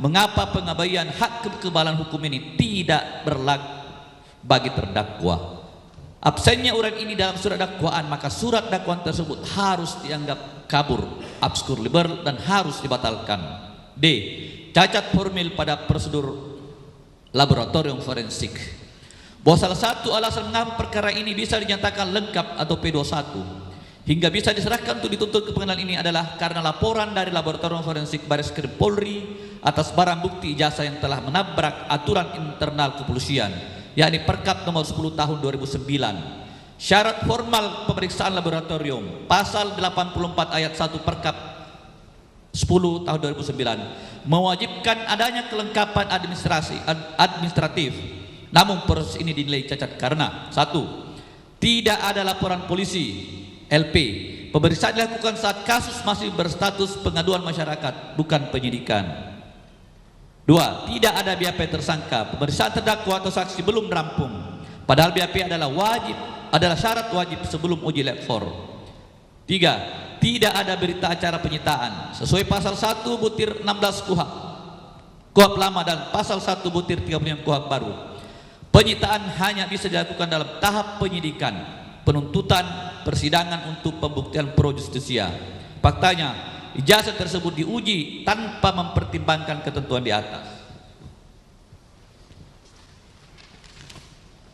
mengapa pengabaian hak kekebalan hukum ini tidak berlaku bagi terdakwa. Absennya uraian ini dalam surat dakwaan, maka surat dakwaan tersebut harus dianggap kabur, obscur libel, dan harus dibatalkan. D. Cacat formil pada prosedur laboratorium forensik. Bahwa salah satu alasan mengapa perkara ini bisa dinyatakan lengkap atau P21 hingga bisa diserahkan untuk dituntut ke pengadilan ini adalah karena laporan dari laboratorium forensik Bareskrim Polri atas barang bukti ijazah yang telah menabrak aturan internal kepolisian, yakni Perkap nomor 10 tahun 2009. Syarat formal pemeriksaan laboratorium pasal 84 ayat 1 Perkap 10 tahun 2009 mewajibkan adanya kelengkapan administratif. Namun proses ini dinilai cacat karena 1. Tidak ada laporan polisi LP. Pemeriksaan dilakukan saat kasus masih berstatus pengaduan masyarakat, bukan penyidikan. 2. Tidak ada BAP tersangka. Pemeriksaan terdakwa atau saksi belum rampung, padahal BAP adalah syarat wajib sebelum uji lab 4. 3. Tidak ada berita acara penyitaan sesuai pasal 1 butir 16 KUHP lama dan pasal 1 butir 35 KUHP baru. Penyitaan hanya bisa dilakukan dalam tahap penyidikan, penuntutan, persidangan untuk pembuktian pro justisia. Faktanya, ijazah tersebut diuji tanpa mempertimbangkan ketentuan di atas.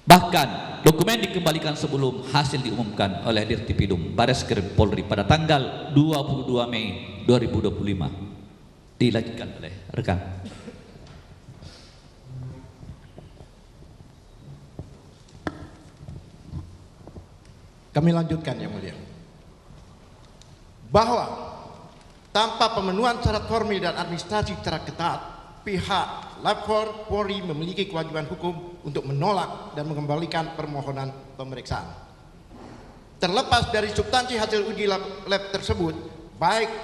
Bahkan, dokumen dikembalikan sebelum hasil diumumkan oleh Dirtipidum Bareskrim Polri pada tanggal 22 Mei 2025. Dilanjutkan oleh rekan. Kami lanjutkan, Yang Mulia. Bahwa tanpa pemenuhan syarat formil dan administrasi secara ketat, pihak Lab 4 Polri memiliki kewajiban hukum untuk menolak dan mengembalikan permohonan pemeriksaan. Terlepas dari substansi hasil uji lab tersebut, baik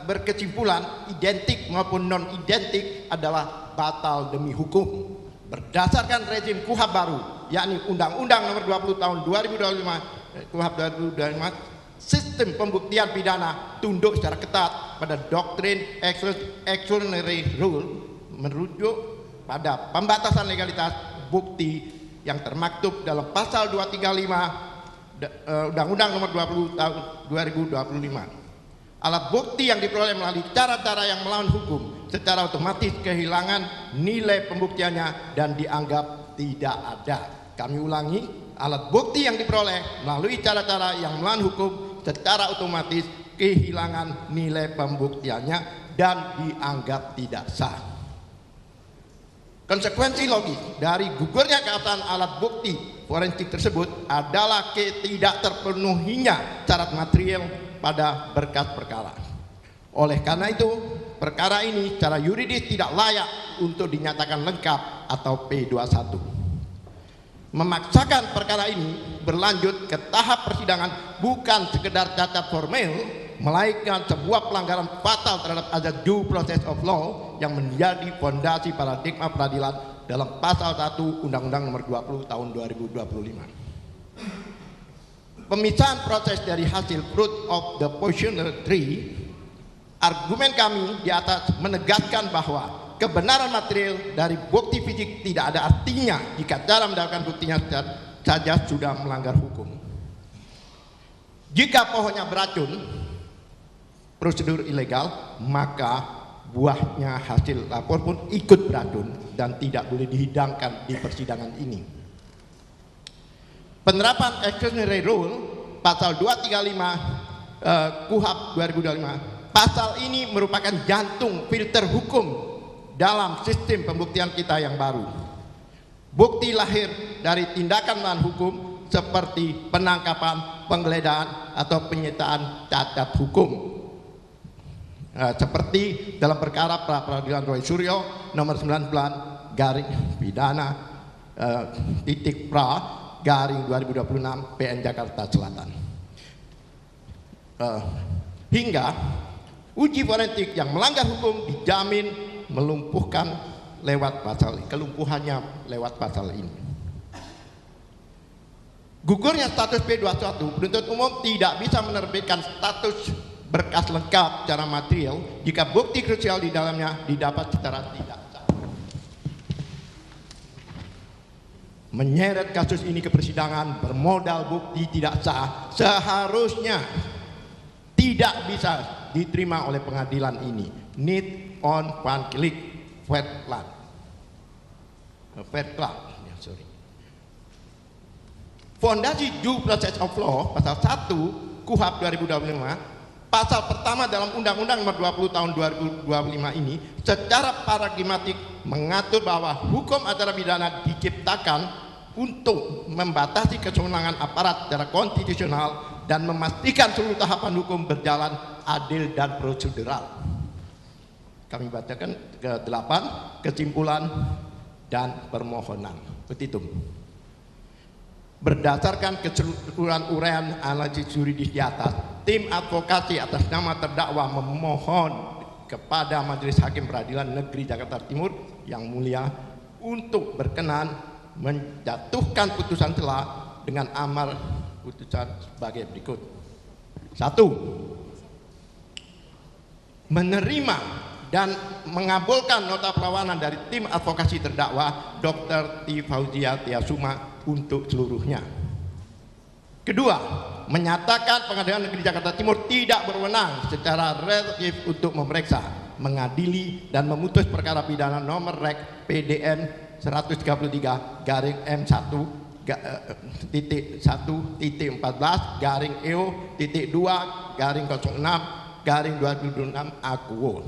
berkesimpulan identik maupun non-identik adalah batal demi hukum. Berdasarkan rezim KUHP baru, yakni Undang-Undang Nomor 20 Tahun 2025, KUHP 2025, sistem pembuktian pidana tunduk secara ketat pada doktrin exclusionary rule, merujuk pada pembatasan legalitas bukti yang termaktub dalam pasal 235 Undang-Undang Nomor 20 Tahun 2025. Alat bukti yang diperoleh melalui cara-cara yang melawan hukum secara otomatis kehilangan nilai pembuktiannya dan dianggap tidak ada. Kami ulangi, alat bukti yang diperoleh melalui cara-cara yang melawan hukum secara otomatis kehilangan nilai pembuktiannya dan dianggap tidak sah. Konsekuensi logis dari gugurnya keabsahan alat bukti forensik tersebut adalah tidak terpenuhinya syarat material pada berkas perkara. Oleh karena itu, perkara ini secara yuridis tidak layak untuk dinyatakan lengkap atau P21. Memaksakan perkara ini berlanjut ke tahap persidangan bukan sekedar cacat formil, melainkan sebuah pelanggaran fatal terhadap azas due process of law yang menjadi fondasi paradigma peradilan dalam pasal 1 Undang-Undang Nomor 20 Tahun 2025. Pemisahan proses dari hasil fruit of the poisonous tree, argumen kami di atas menegaskan bahwa kebenaran material dari bukti fisik tidak ada artinya jika cara mendapatkan buktinya saja sudah melanggar hukum. Jika pohonnya beracun, prosedur ilegal, maka buahnya hasil lapor pun ikut beracun dan tidak boleh dihidangkan di persidangan ini. Penerapan exclusionary rule pasal 235 KUHP 2025. Pasal ini merupakan jantung filter hukum dalam sistem pembuktian kita yang baru. Bukti lahir dari tindakan melawan hukum seperti penangkapan, penggeledahan atau penyitaan cacat hukum. Seperti dalam perkara pra peradilan Roy Suryo nomor 99 garing pidana titik pra garing 2026 PN Jakarta Selatan. Hingga uji forensik yang melanggar hukum dijamin melumpuhkan lewat pasal, kelumpuhannya lewat pasal ini. Gugurnya status P21, penuntut umum tidak bisa menerbitkan status berkas lengkap secara material jika bukti krusial di dalamnya didapat secara tidak sah. Menyeret kasus ini ke persidangan bermodal bukti tidak sah seharusnya tidak bisa diterima oleh pengadilan ini. Need on one click fair plan. Fondasi due process of law pasal 1 KUHP 2025 pasal pertama dalam Undang-Undang Nomor 20 Tahun 2025 ini secara paradigmatik mengatur bahwa hukum acara pidana diciptakan untuk membatasi kewenangan aparat secara konstitusional dan memastikan seluruh tahapan hukum berjalan adil dan prosedural. Kami bacakan ke-8 kesimpulan dan permohonan. Petitum. Berdasarkan keseluruhan uraian analisis yuridis di atas, tim advokasi atas nama terdakwa memohon kepada Majelis Hakim Peradilan Negeri Jakarta Timur yang mulia untuk berkenan menjatuhkan putusan celah dengan amar putusan sebagai berikut. 1. Menerima dan mengabulkan nota perlawanan dari tim advokasi terdakwa Dr. T. Fauzia Tiasuma untuk seluruhnya. Kedua, menyatakan Pengadilan Negeri Jakarta Timur tidak berwenang secara relatif untuk memeriksa, mengadili dan memutus perkara pidana nomor Rek PDN 133 garing M1 titik 1 titik 14 garing EO titik 2 garing 06 garing 2026 Akuo.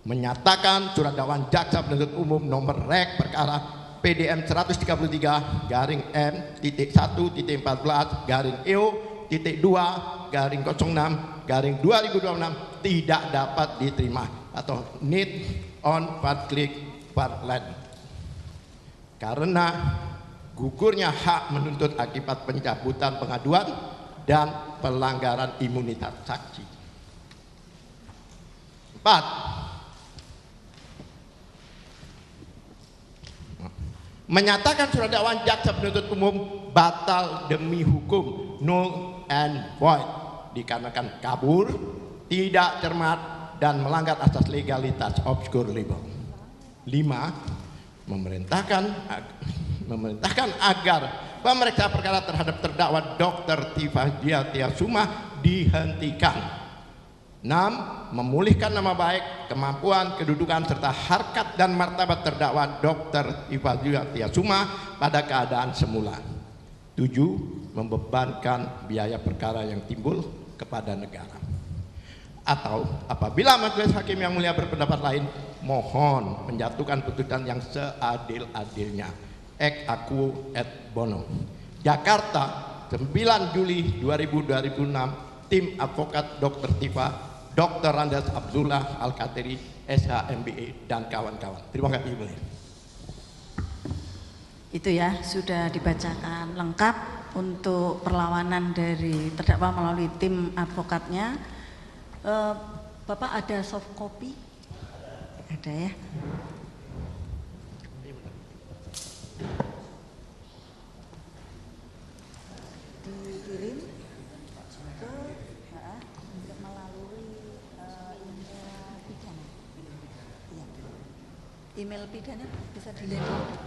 Menyatakan surat dakwaan jaksa penuntut umum nomor Rek perkara PDM 133 garing M titik 1 titik 14 garing EO titik 2 garing 06 garing 2026 tidak dapat diterima atau need on one click farland karena gugurnya hak menuntut akibat pencabutan pengaduan dan pelanggaran imunitas saksi. 4. Menyatakan surat dakwaan jaksa penuntut umum batal demi hukum, null and void, dikarenakan kabur, tidak cermat dan melanggar asas legalitas obscure libel. 5. Memerintahkan agar pemeriksaan perkara terhadap terdakwa Dr. Fauzia Tiasuma dihentikan. 6. Memulihkan nama baik, kemampuan, kedudukan serta harkat dan martabat terdakwa Dr. Fauzia Tiasuma pada keadaan semula. 7. Membebankan biaya perkara yang timbul kepada negara. Atau apabila Majelis Hakim yang mulia berpendapat lain, mohon menjatuhkan putusan yang seadil-adilnya. Ex aequo et bono. Jakarta, 9 Juli 2026, tim advokat Dr. Tifa, Dr. Randas Abdullah Al-Kateri, SHMBE dan kawan-kawan. Terima kasih. Itu ya, sudah dibacakan lengkap untuk perlawanan dari terdakwa melalui tim advokatnya. Bapak ada soft copy? Ada ya. Dikirim ke melalui email pidana. Email pidana bisa dilihat.